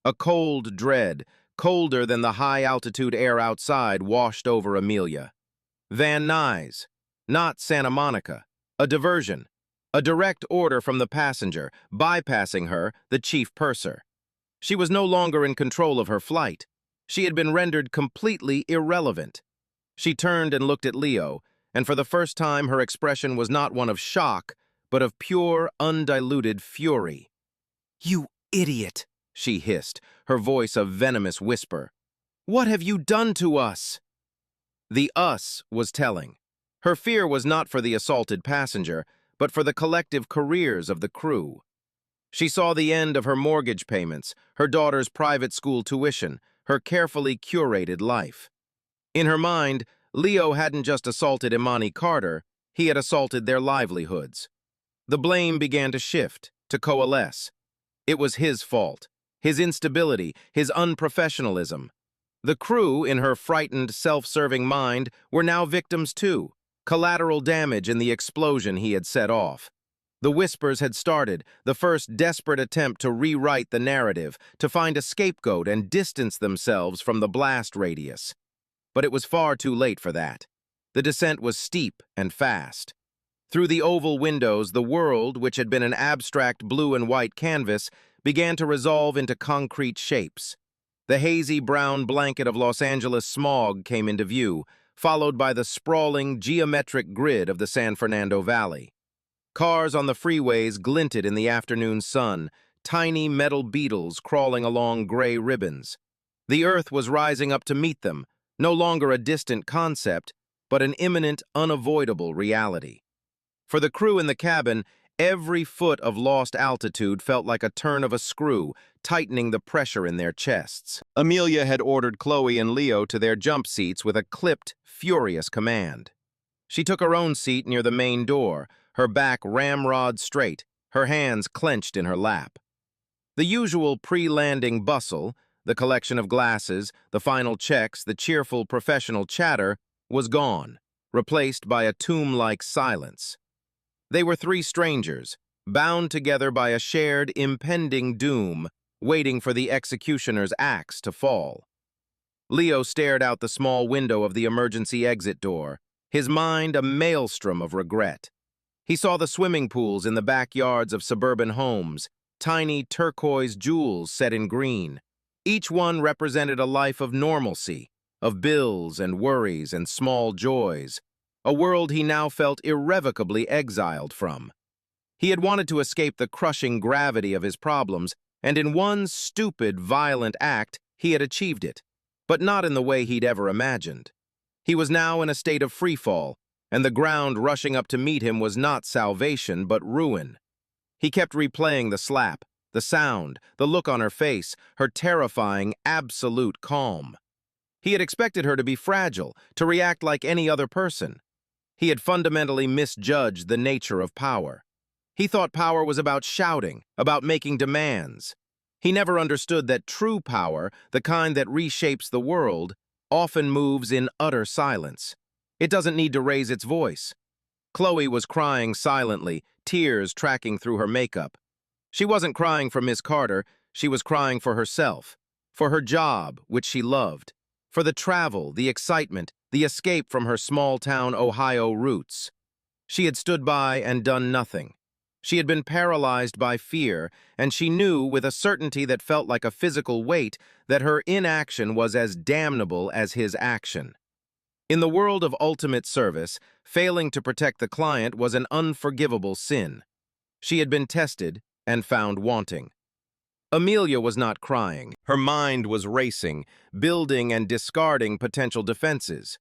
A cold dread, colder than the high-altitude air outside, washed over Amelia. Van Nuys, not Santa Monica. A diversion. A direct order from the passenger, bypassing her, the chief purser. She was no longer in control of her flight. She had been rendered completely irrelevant. She turned and looked at Leo, and for the first time her expression was not one of shock, but of pure, undiluted fury. "You idiot!" she hissed, her voice a venomous whisper. "What have you done to us?" The us was telling. Her fear was not for the assaulted passenger, but for the collective careers of the crew. She saw the end of her mortgage payments, her daughter's private school tuition, her carefully curated life. In her mind, Leo hadn't just assaulted Imani Carter, he had assaulted their livelihoods. The blame began to shift, to coalesce. It was his fault, his instability, his unprofessionalism. The crew, in her frightened, self-serving mind, were now victims too, collateral damage in the explosion he had set off. The whispers had started, the first desperate attempt to rewrite the narrative, to find a scapegoat and distance themselves from the blast radius. But it was far too late for that. The descent was steep and fast. Through the oval windows, the world, which had been an abstract blue and white canvas, began to resolve into concrete shapes. The hazy brown blanket of Los Angeles smog came into view, followed by the sprawling, geometric grid of the San Fernando Valley. Cars on the freeways glinted in the afternoon sun, tiny metal beetles crawling along gray ribbons. The earth was rising up to meet them, no longer a distant concept, but an imminent, unavoidable reality. For the crew in the cabin, every foot of lost altitude felt like a turn of a screw, tightening the pressure in their chests. Amelia had ordered Chloe and Leo to their jump seats with a clipped, furious command. She took her own seat near the main door, her back ramrod straight, her hands clenched in her lap. The usual pre-landing bustle, the collection of glasses, the final checks, the cheerful professional chatter, was gone, replaced by a tomb-like silence. They were three strangers, bound together by a shared, impending doom, waiting for the executioner's axe to fall. Leo stared out the small window of the emergency exit door, his mind a maelstrom of regret. He saw the swimming pools in the backyards of suburban homes, tiny turquoise jewels set in green. Each one represented a life of normalcy, of bills and worries and small joys, a world he now felt irrevocably exiled from. He had wanted to escape the crushing gravity of his problems, and in one stupid, violent act, he had achieved it, but not in the way he'd ever imagined. He was now in a state of freefall, and the ground rushing up to meet him was not salvation, but ruin. He kept replaying the slap, the sound, the look on her face, her terrifying, absolute calm. He had expected her to be fragile, to react like any other person. He had fundamentally misjudged the nature of power. He thought power was about shouting, about making demands. He never understood that true power, the kind that reshapes the world, often moves in utter silence. It doesn't need to raise its voice. Chloe was crying silently, tears tracking through her makeup. She wasn't crying for Miss Carter, she was crying for herself, for her job, which she loved, for the travel, the excitement, the escape from her small-town Ohio roots. She had stood by and done nothing. She had been paralyzed by fear, and she knew with a certainty that felt like a physical weight that her inaction was as damnable as his action. In the world of ultimate service, failing to protect the client was an unforgivable sin. She had been tested and found wanting. Amelia was not crying. Her mind was racing, building and discarding potential defenses.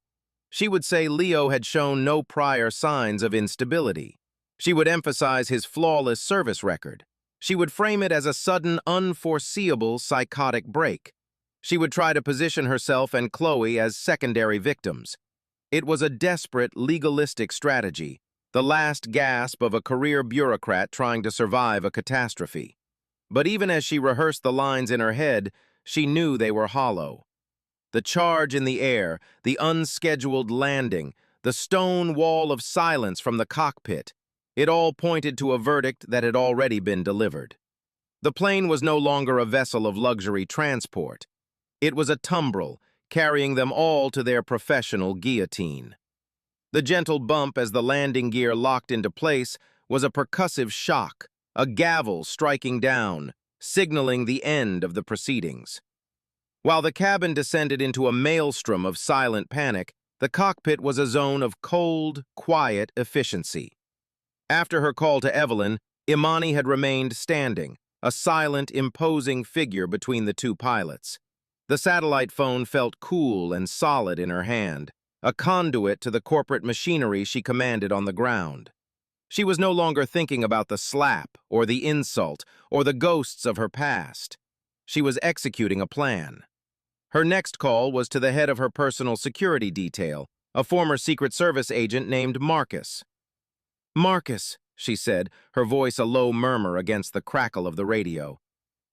She would say Leo had shown no prior signs of instability. She would emphasize his flawless service record. She would frame it as a sudden, unforeseeable psychotic break. She would try to position herself and Chloe as secondary victims. It was a desperate, legalistic strategy, the last gasp of a career bureaucrat trying to survive a catastrophe. But even as she rehearsed the lines in her head, she knew they were hollow. The charge in the air, the unscheduled landing, the stone wall of silence from the cockpit, it all pointed to a verdict that had already been delivered. The plane was no longer a vessel of luxury transport. It was a tumbril, carrying them all to their professional guillotine. The gentle bump as the landing gear locked into place was a percussive shock, a gavel striking down, signaling the end of the proceedings. While the cabin descended into a maelstrom of silent panic, the cockpit was a zone of cold, quiet efficiency. After her call to Evelyn, Imani had remained standing, a silent, imposing figure between the two pilots. The satellite phone felt cool and solid in her hand, a conduit to the corporate machinery she commanded on the ground. She was no longer thinking about the slap or the insult or the ghosts of her past. She was executing a plan. Her next call was to the head of her personal security detail, a former Secret Service agent named Marcus. "Marcus," she said, her voice a low murmur against the crackle of the radio.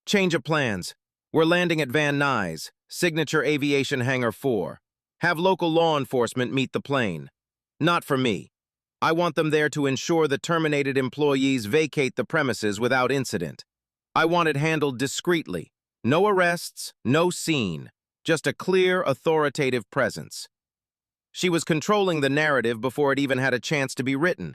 "Change of plans. We're landing at Van Nuys, Signature Aviation Hangar 4. Have local law enforcement meet the plane. Not for me. I want them there to ensure the terminated employees vacate the premises without incident. I want it handled discreetly. No arrests, no scene. Just a clear, authoritative presence." She was controlling the narrative before it even had a chance to be written.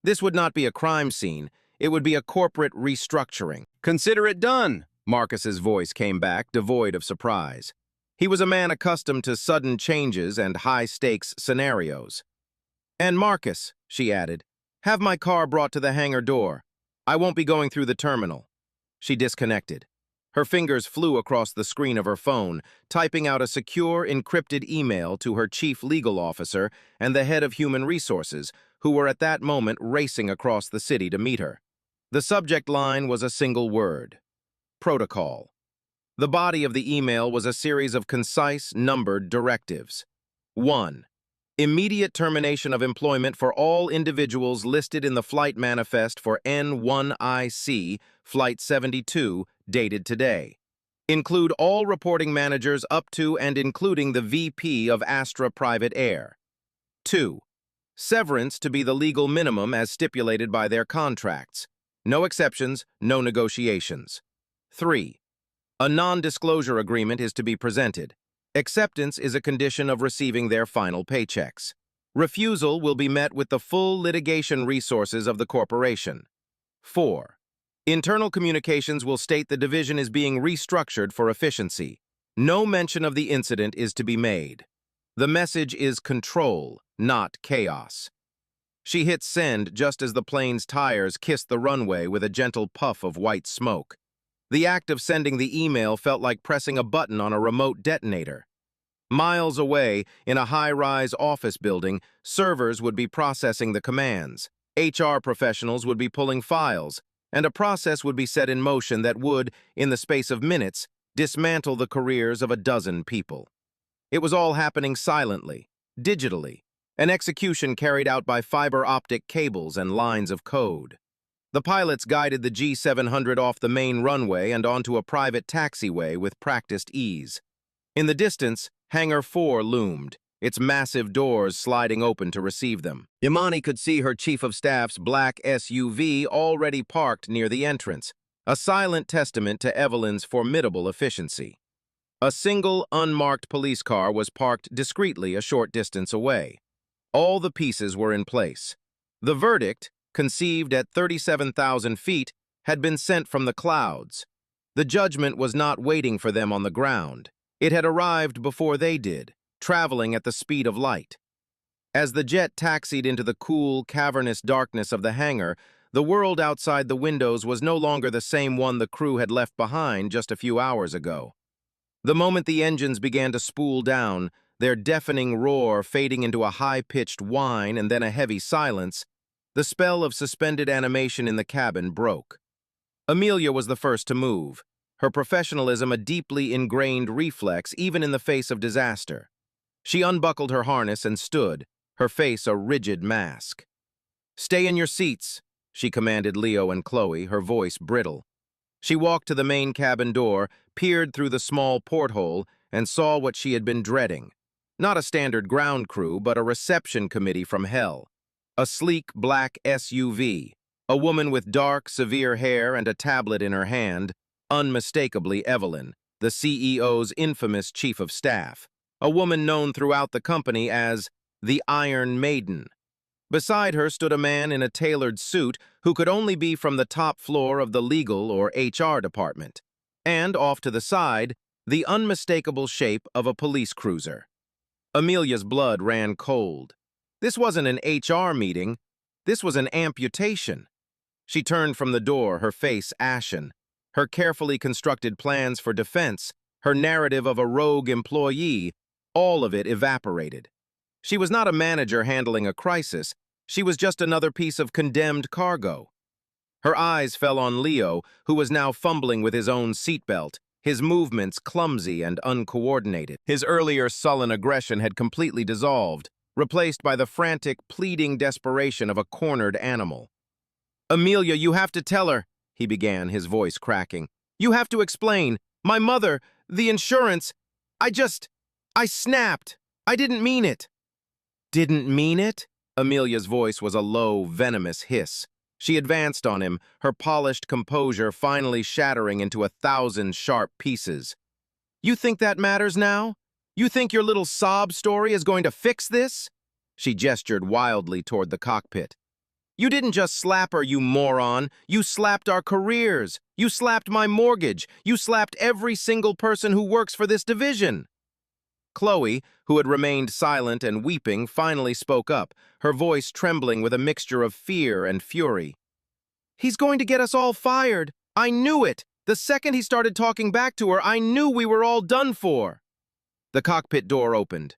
This would not be a crime scene. It would be a corporate restructuring. "Consider it done," Marcus's voice came back, devoid of surprise. He was a man accustomed to sudden changes and high-stakes scenarios. "And Marcus," she added, "have my car brought to the hangar door. I won't be going through the terminal." She disconnected. Her fingers flew across the screen of her phone, typing out a secure, encrypted email to her chief legal officer and the head of human resources, who were at that moment racing across the city to meet her. The subject line was a single word: protocol. The body of the email was a series of concise, numbered directives. 1. Immediate termination of employment for all individuals listed in the flight manifest for N1IC, Flight 72, dated today. Include all reporting managers up to and including the VP of Astra Private Air. 2. Severance to be the legal minimum as stipulated by their contracts. No exceptions, no negotiations. 3. A non-disclosure agreement is to be presented. Acceptance is a condition of receiving their final paychecks. Refusal will be met with the full litigation resources of the corporation. 4. Internal communications will state the division is being restructured for efficiency. No mention of the incident is to be made. The message is control, not chaos. She hit send just as the plane's tires kissed the runway with a gentle puff of white smoke. The act of sending the email felt like pressing a button on a remote detonator. Miles away, in a high-rise office building, servers would be processing the commands. HR professionals would be pulling files, and a process would be set in motion that would, in the space of minutes, dismantle the careers of a dozen people. It was all happening silently, digitally, an execution carried out by fiber optic cables and lines of code. The pilots guided the G700 off the main runway and onto a private taxiway with practiced ease. In the distance, Hangar 4 loomed, its massive doors sliding open to receive them. Imani could see her chief of staff's black SUV already parked near the entrance, a silent testament to Evelyn's formidable efficiency. A single, unmarked police car was parked discreetly a short distance away. All the pieces were in place. The verdict, conceived at 37,000 feet, had been sent from the clouds. The judgment was not waiting for them on the ground. It had arrived before they did, traveling at the speed of light. As the jet taxied into the cool, cavernous darkness of the hangar, the world outside the windows was no longer the same one the crew had left behind just a few hours ago. The moment the engines began to spool down, their deafening roar fading into a high-pitched whine and then a heavy silence, the spell of suspended animation in the cabin broke. Amelia was the first to move, her professionalism a deeply ingrained reflex even in the face of disaster. She unbuckled her harness and stood, her face a rigid mask. "Stay in your seats," she commanded Leo and Chloe, her voice brittle. She walked to the main cabin door, peered through the small porthole, and saw what she had been dreading. Not a standard ground crew, but a reception committee from hell. A sleek black SUV, a woman with dark, severe hair and a tablet in her hand, unmistakably Evelyn, the CEO's infamous chief of staff, a woman known throughout the company as the Iron Maiden. Beside her stood a man in a tailored suit who could only be from the top floor of the legal or HR department, and off to the side, the unmistakable shape of a police cruiser. Amelia's blood ran cold. This wasn't an HR meeting. This was an amputation. She turned from the door, her face ashen. Her carefully constructed plans for defense, her narrative of a rogue employee, all of it evaporated. She was not a manager handling a crisis. She was just another piece of condemned cargo. Her eyes fell on Leo, who was now fumbling with his own seatbelt, his movements clumsy and uncoordinated. His earlier sullen aggression had completely dissolved, replaced by the frantic, pleading desperation of a cornered animal. "Amelia, you have to tell her," he began, his voice cracking. "You have to explain. My mother, the insurance, I snapped. I didn't mean it." "Didn't mean it?" Amelia's voice was a low, venomous hiss. She advanced on him, her polished composure finally shattering into 1,000 sharp pieces. "You think that matters now? You think your little sob story is going to fix this?" She gestured wildly toward the cockpit. "You didn't just slap her, you moron. You slapped our careers. You slapped my mortgage. You slapped every single person who works for this division." Chloe, who had remained silent and weeping, finally spoke up, her voice trembling with a mixture of fear and fury. "He's going to get us all fired. I knew it. The second he started talking back to her, I knew we were all done for." The cockpit door opened.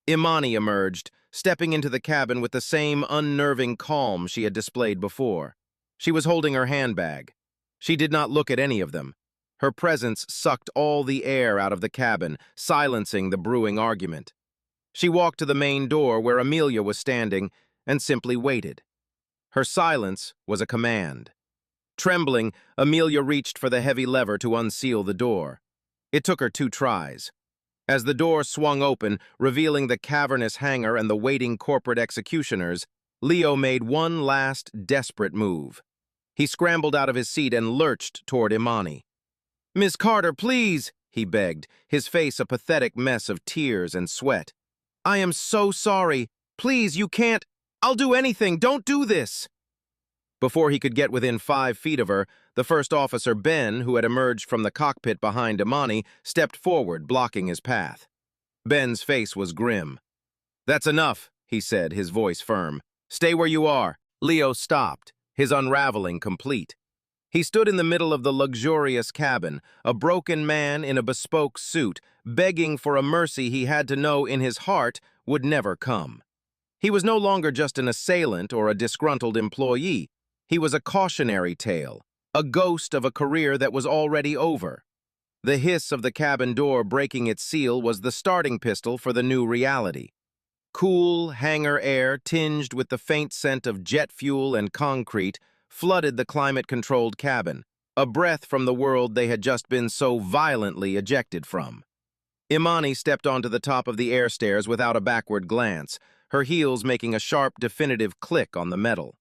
Imani emerged, stepping into the cabin with the same unnerving calm she had displayed before. She was holding her handbag. She did not look at any of them. Her presence sucked all the air out of the cabin, silencing the brewing argument. She walked to the main door where Amelia was standing and simply waited. Her silence was a command. Trembling, Amelia reached for the heavy lever to unseal the door. It took her 2 tries. As the door swung open, revealing the cavernous hangar and the waiting corporate executioners, Leo made one last desperate move. He scrambled out of his seat and lurched toward Imani. "Miss Carter, please," he begged, his face a pathetic mess of tears and sweat. "I am so sorry. Please, you can't. I'll do anything. Don't do this." Before he could get within 5 feet of her, the first officer, Ben, who had emerged from the cockpit behind Imani, stepped forward, blocking his path. Ben's face was grim. "That's enough," he said, his voice firm. "Stay where you are." Leo stopped, his unraveling complete. He stood in the middle of the luxurious cabin, a broken man in a bespoke suit, begging for a mercy he had to know in his heart would never come. He was no longer just an assailant or a disgruntled employee. He was a cautionary tale, a ghost of a career that was already over. The hiss of the cabin door breaking its seal was the starting pistol for the new reality. Cool, hangar air, tinged with the faint scent of jet fuel and concrete, flooded the climate-controlled cabin, a breath from the world they had just been so violently ejected from. Imani stepped onto the top of the air stairs without a backward glance, her heels making a sharp, definitive click on the metal.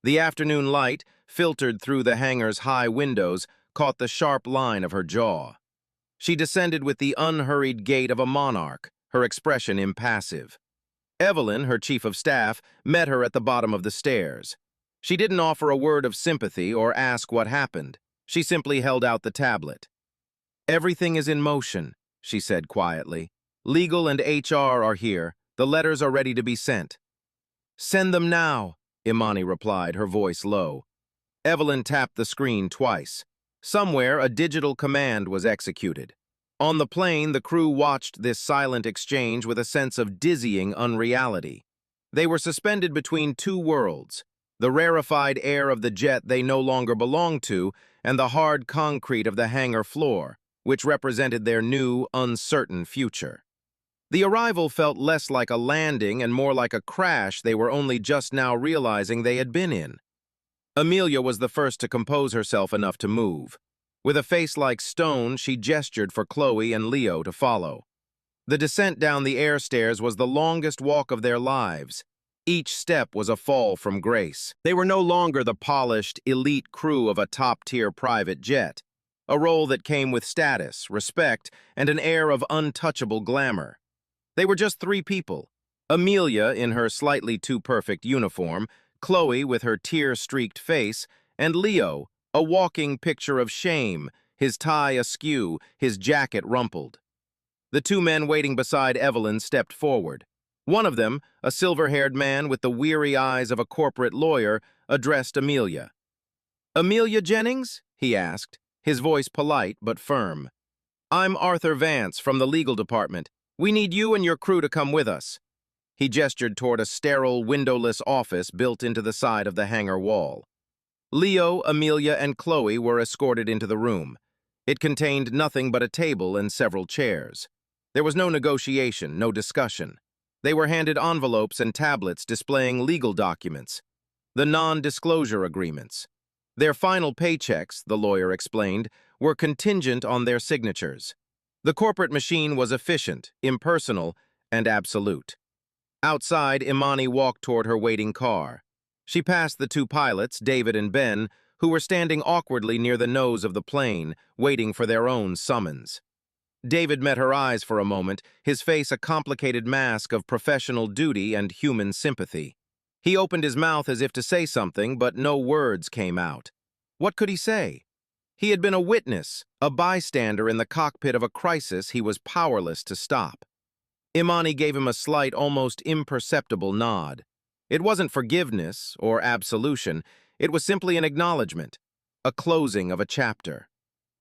The afternoon light, filtered through the hangar's high windows, caught the sharp line of her jaw. She descended with the unhurried gait of a monarch, her expression impassive. Evelyn, her chief of staff, met her at the bottom of the stairs. She didn't offer a word of sympathy or ask what happened. She simply held out the tablet. "Everything is in motion," she said quietly. "Legal and HR are here. The letters are ready to be sent." "Send them now," Imani replied, her voice low. Evelyn tapped the screen twice. Somewhere, a digital command was executed. On the plane, the crew watched this silent exchange with a sense of dizzying unreality. They were suspended between 2 worlds. The rarefied air of the jet they no longer belonged to, and the hard concrete of the hangar floor, which represented their new, uncertain future. The arrival felt less like a landing and more like a crash they were only just now realizing they had been in. Amelia was the first to compose herself enough to move. With a face like stone, she gestured for Chloe and Leo to follow. The descent down the air stairs was the longest walk of their lives. Each step was a fall from grace. They were no longer the polished, elite crew of a top-tier private jet, a role that came with status, respect, and an air of untouchable glamour. They were just 3 people: Amelia in her slightly too perfect uniform, Chloe with her tear-streaked face, and Leo, a walking picture of shame, his tie askew, his jacket rumpled. The 2 men waiting beside Evelyn stepped forward. One of them, a silver-haired man with the weary eyes of a corporate lawyer, addressed Amelia. "Amelia Jennings?" he asked, his voice polite but firm. "I'm Arthur Vance from the legal department. We need you and your crew to come with us." He gestured toward a sterile, windowless office built into the side of the hangar wall. Leo, Amelia, and Chloe were escorted into the room. It contained nothing but a table and several chairs. There was no negotiation, no discussion. They were handed envelopes and tablets displaying legal documents, the non-disclosure agreements. Their final paychecks, the lawyer explained, were contingent on their signatures. The corporate machine was efficient, impersonal, and absolute. Outside, Imani walked toward her waiting car. She passed the two pilots, David and Ben, who were standing awkwardly near the nose of the plane, waiting for their own summons. David met her eyes for a moment, his face a complicated mask of professional duty and human sympathy. He opened his mouth as if to say something, but no words came out. What could he say? He had been a witness, a bystander in the cockpit of a crisis he was powerless to stop. Imani gave him a slight, almost imperceptible nod. It wasn't forgiveness or absolution, it was simply an acknowledgement, a closing of a chapter.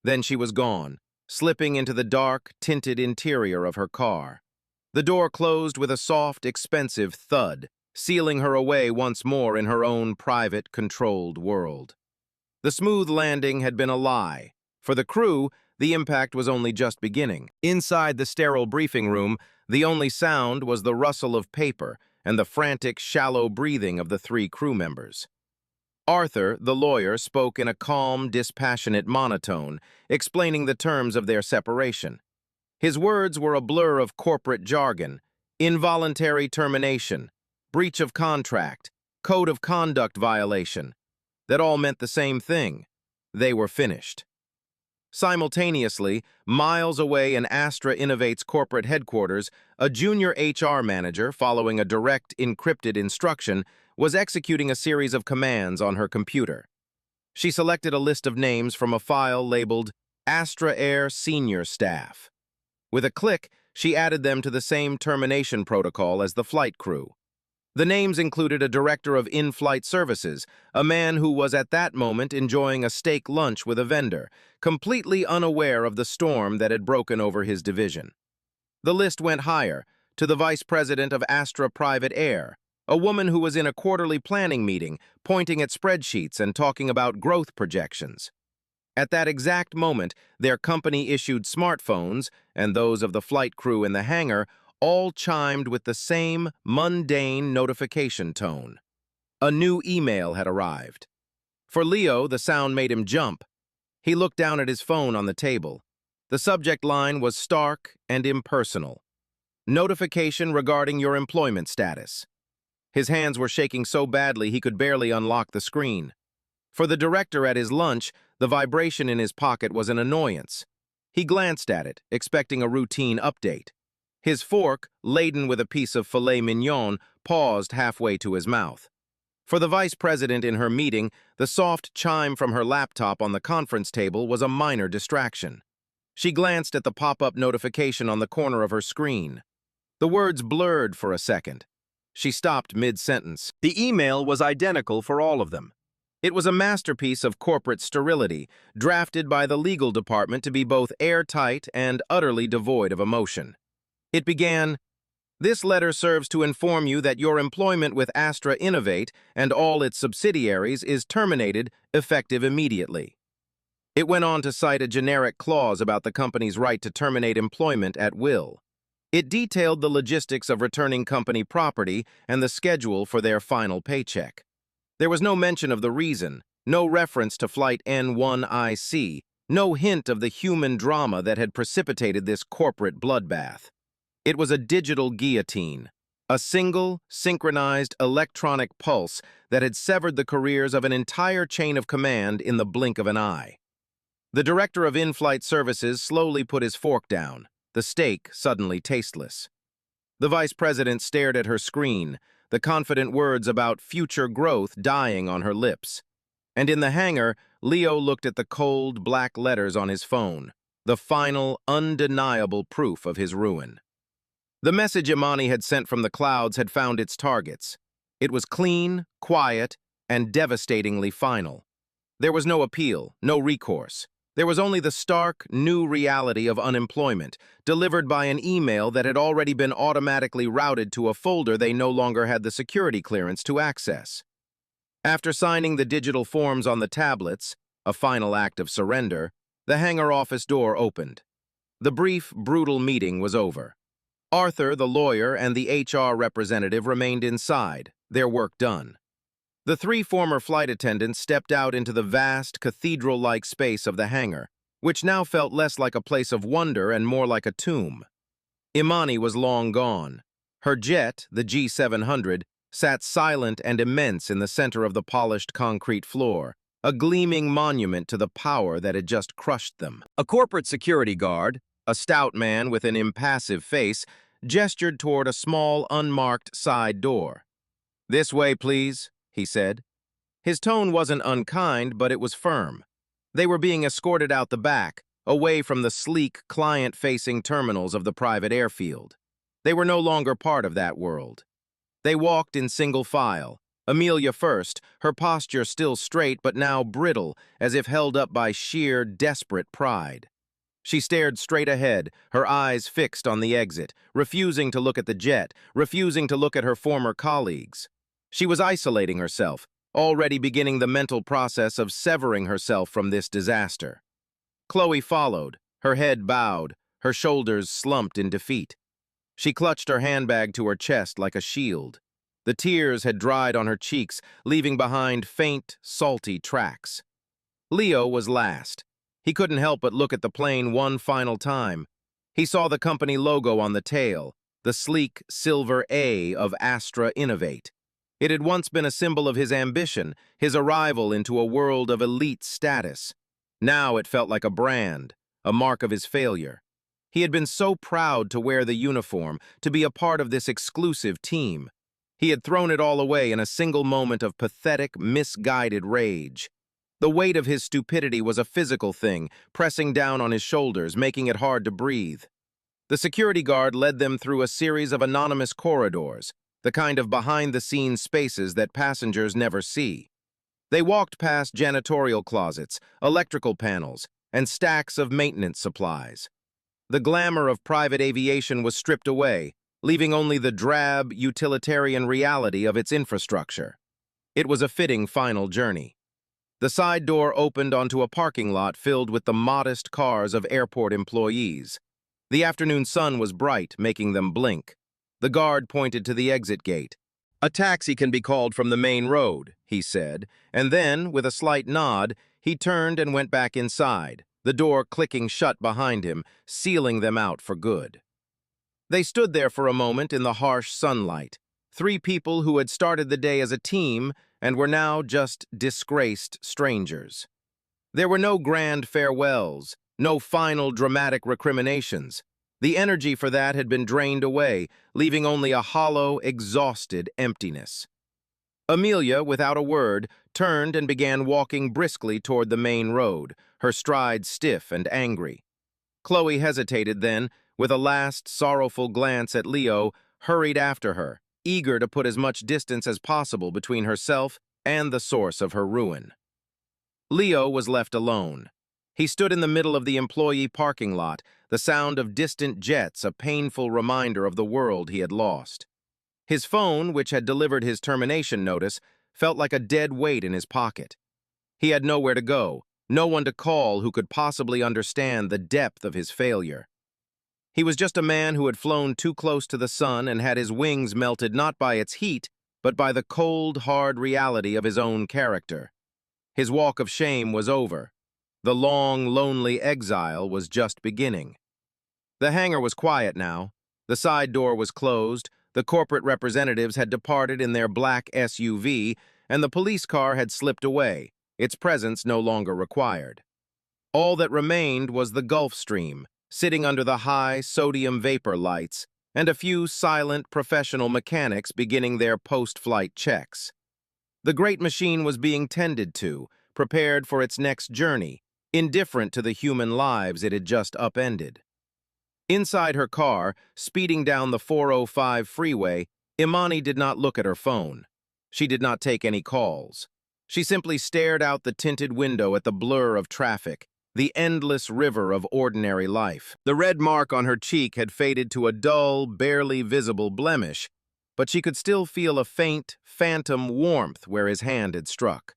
Then she was gone, slipping into the dark, tinted interior of her car. The door closed with a soft, expensive thud, sealing her away once more in her own private, controlled world. The smooth landing had been a lie. For the crew, the impact was only just beginning. Inside the sterile briefing room, the only sound was the rustle of paper and the frantic, shallow breathing of the three crew members. Arthur, the lawyer, spoke in a calm, dispassionate monotone, explaining the terms of their separation. His words were a blur of corporate jargon: involuntary termination, breach of contract, code of conduct violation. That all meant the same thing. They were finished. Simultaneously, miles away in Astra Innovate's corporate headquarters, a junior HR manager, following a direct, encrypted instruction, was executing a series of commands on her computer. She selected a list of names from a file labeled Astra Air Senior Staff. With a click, she added them to the same termination protocol as the flight crew. The names included a director of in-flight services, a man who was at that moment enjoying a steak lunch with a vendor, completely unaware of the storm that had broken over his division. The list went higher, to the vice president of Astra Private Air, a woman who was in a quarterly planning meeting, pointing at spreadsheets and talking about growth projections. At that exact moment, their company-issued smartphones, and those of the flight crew in the hangar, all chimed with the same mundane notification tone. A new email had arrived. For Leo, the sound made him jump. He looked down at his phone on the table. The subject line was stark and impersonal. Notification regarding your employment status. His hands were shaking so badly he could barely unlock the screen. For the director at his lunch, the vibration in his pocket was an annoyance. He glanced at it, expecting a routine update. His fork, laden with a piece of filet mignon, paused halfway to his mouth. For the vice president in her meeting, the soft chime from her laptop on the conference table was a minor distraction. She glanced at the pop-up notification on the corner of her screen. The words blurred for a second. She stopped mid-sentence. The email was identical for all of them. It was a masterpiece of corporate sterility, drafted by the legal department to be both airtight and utterly devoid of emotion. It began, "This letter serves to inform you that your employment with Astra Innovate and all its subsidiaries is terminated, effective immediately." It went on to cite a generic clause about the company's right to terminate employment at will. It detailed the logistics of returning company property and the schedule for their final paycheck. There was no mention of the reason, no reference to Flight N1IC, no hint of the human drama that had precipitated this corporate bloodbath. It was a digital guillotine, a single, synchronized electronic pulse that had severed the careers of an entire chain of command in the blink of an eye. The director of in-flight services slowly put his fork down, the steak suddenly tasteless. The vice president stared at her screen, the confident words about future growth dying on her lips. And in the hangar, Leo looked at the cold, black letters on his phone, the final, undeniable proof of his ruin. The message Imani had sent from the clouds had found its targets. It was clean, quiet, and devastatingly final. There was no appeal, no recourse. There was only the stark, new reality of unemployment, delivered by an email that had already been automatically routed to a folder they no longer had the security clearance to access. After signing the digital forms on the tablets, a final act of surrender, the hangar office door opened. The brief, brutal meeting was over. Arthur, the lawyer, and the HR representative remained inside, their work done. The three former flight attendants stepped out into the vast, cathedral-like space of the hangar, which now felt less like a place of wonder and more like a tomb. Imani was long gone. Her jet, the G700, sat silent and immense in the center of the polished concrete floor, a gleaming monument to the power that had just crushed them. A corporate security guard, a stout man with an impassive face, gestured toward a small, unmarked side door. "This way, please," he said. His tone wasn't unkind, but it was firm. They were being escorted out the back, away from the sleek, client-facing terminals of the private airfield. They were no longer part of that world. They walked in single file, Amelia first, her posture still straight but now brittle, as if held up by sheer, desperate pride. She stared straight ahead, her eyes fixed on the exit, refusing to look at the jet, refusing to look at her former colleagues. She was isolating herself, already beginning the mental process of severing herself from this disaster. Chloe followed, her head bowed, her shoulders slumped in defeat. She clutched her handbag to her chest like a shield. The tears had dried on her cheeks, leaving behind faint, salty tracks. Leo was last. He couldn't help but look at the plane one final time. He saw the company logo on the tail, the sleek silver A of Astra Innovate. It had once been a symbol of his ambition, his arrival into a world of elite status. Now it felt like a brand, a mark of his failure. He had been so proud to wear the uniform, to be a part of this exclusive team. He had thrown it all away in a single moment of pathetic, misguided rage. The weight of his stupidity was a physical thing, pressing down on his shoulders, making it hard to breathe. The security guard led them through a series of anonymous corridors, the kind of behind-the-scenes spaces that passengers never see. They walked past janitorial closets, electrical panels, and stacks of maintenance supplies. The glamour of private aviation was stripped away, leaving only the drab, utilitarian reality of its infrastructure. It was a fitting final journey. The side door opened onto a parking lot filled with the modest cars of airport employees. The afternoon sun was bright, making them blink. The guard pointed to the exit gate. "A taxi can be called from the main road," he said, and then, with a slight nod, he turned and went back inside, the door clicking shut behind him, sealing them out for good. They stood there for a moment in the harsh sunlight, three people who had started the day as a team and were now just disgraced strangers. There were no grand farewells, no final dramatic recriminations. The energy for that had been drained away, leaving only a hollow, exhausted emptiness. Amelia, without a word, turned and began walking briskly toward the main road, her stride stiff and angry. Chloe hesitated then, with a last sorrowful glance at Leo, hurried after her, eager to put as much distance as possible between herself and the source of her ruin. Leo was left alone. He stood in the middle of the employee parking lot, the sound of distant jets a painful reminder of the world he had lost. His phone, which had delivered his termination notice, felt like a dead weight in his pocket. He had nowhere to go, no one to call who could possibly understand the depth of his failure. He was just a man who had flown too close to the sun and had his wings melted not by its heat, but by the cold, hard reality of his own character. His walk of shame was over. The long, lonely exile was just beginning. The hangar was quiet now. The side door was closed, the corporate representatives had departed in their black SUV, and the police car had slipped away, its presence no longer required. All that remained was the Gulf Stream, sitting under the high sodium vapor lights, and a few silent professional mechanics beginning their post-flight checks. The great machine was being tended to, prepared for its next journey, indifferent to the human lives it had just upended. Inside her car, speeding down the 405 freeway, Imani did not look at her phone. She did not take any calls. She simply stared out the tinted window at the blur of traffic, the endless river of ordinary life. The red mark on her cheek had faded to a dull, barely visible blemish, but she could still feel a faint, phantom warmth where his hand had struck.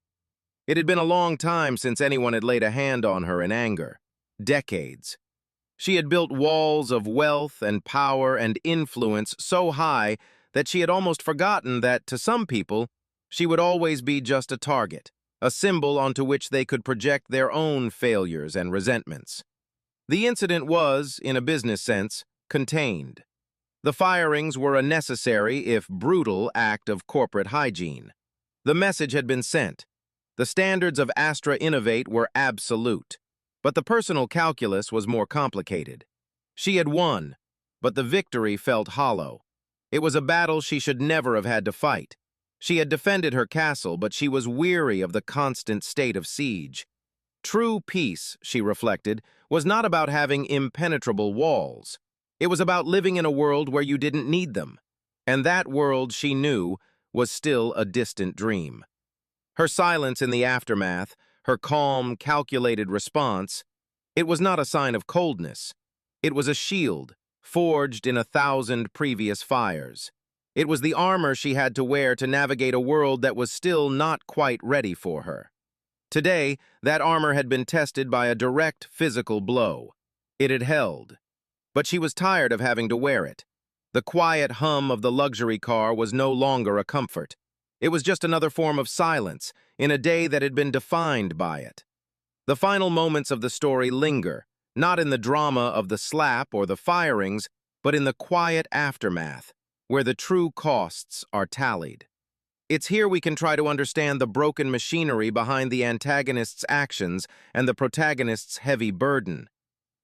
It had been a long time since anyone had laid a hand on her in anger. Decades. She had built walls of wealth and power and influence so high that she had almost forgotten that, to some people, she would always be just a target, a symbol onto which they could project their own failures and resentments. The incident was, in a business sense, contained. The firings were a necessary, if brutal, act of corporate hygiene. The message had been sent. The standards of Astra Innovate were absolute. But the personal calculus was more complicated. She had won, but the victory felt hollow. It was a battle she should never have had to fight. She had defended her castle, but she was weary of the constant state of siege. True peace, she reflected, was not about having impenetrable walls. It was about living in a world where you didn't need them. And that world, she knew, was still a distant dream. Her silence in the aftermath, her calm, calculated response, it was not a sign of coldness. It was a shield, forged in 1,000 previous fires. It was the armor she had to wear to navigate a world that was still not quite ready for her. Today, that armor had been tested by a direct physical blow. It had held. But she was tired of having to wear it. The quiet hum of the luxury car was no longer a comfort. It was just another form of silence in a day that had been defined by it. The final moments of the story linger, not in the drama of the slap or the firings, but in the quiet aftermath, where the true costs are tallied. It's here we can try to understand the broken machinery behind the antagonist's actions and the protagonist's heavy burden.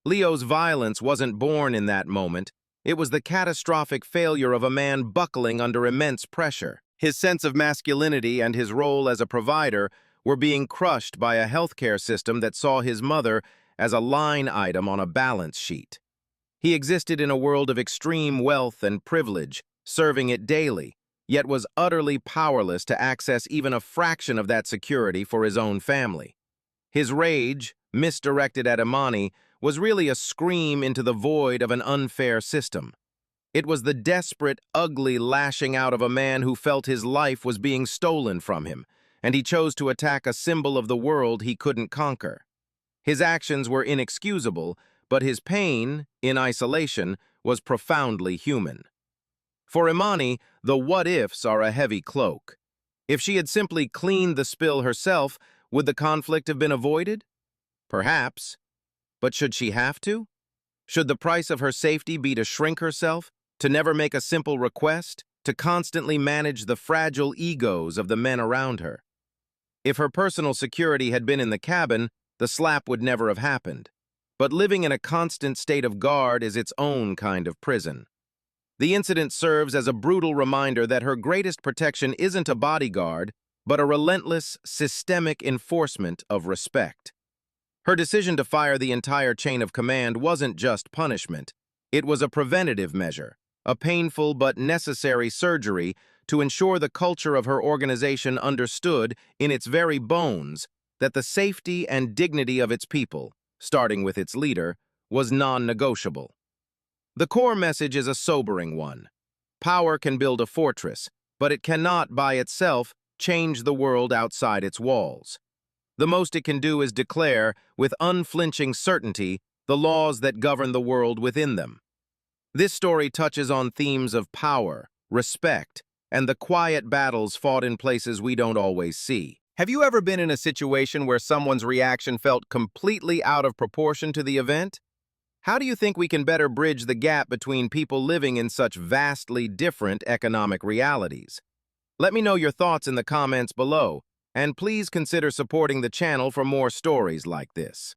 Leo's violence wasn't born in that moment. It was the catastrophic failure of a man buckling under immense pressure. His sense of masculinity and his role as a provider were being crushed by a healthcare system that saw his mother as a line item on a balance sheet. He existed in a world of extreme wealth and privilege, serving it daily, yet was utterly powerless to access even a fraction of that security for his own family. His rage, misdirected at Imani, was really a scream into the void of an unfair system. It was the desperate, ugly lashing out of a man who felt his life was being stolen from him, and he chose to attack a symbol of the world he couldn't conquer. His actions were inexcusable, but his pain, in isolation, was profoundly human. For Imani, the what-ifs are a heavy cloak. If she had simply cleaned the spill herself, would the conflict have been avoided? Perhaps. But should she have to? Should the price of her safety be to shrink herself, to never make a simple request, to constantly manage the fragile egos of the men around her? If her personal security had been in the cabin, the slap would never have happened. But living in a constant state of guard is its own kind of prison. The incident serves as a brutal reminder that her greatest protection isn't a bodyguard, but a relentless, systemic enforcement of respect. Her decision to fire the entire chain of command wasn't just punishment. It was a preventative measure, a painful but necessary surgery to ensure the culture of her organization understood, in its very bones, that the safety and dignity of its people, starting with its leader, was non-negotiable. The core message is a sobering one. Power can build a fortress, but it cannot, by itself, change the world outside its walls. The most it can do is declare, with unflinching certainty, the laws that govern the world within them. This story touches on themes of power, respect, and the quiet battles fought in places we don't always see. Have you ever been in a situation where someone's reaction felt completely out of proportion to the event? How do you think we can better bridge the gap between people living in such vastly different economic realities? Let me know your thoughts in the comments below, and please consider supporting the channel for more stories like this.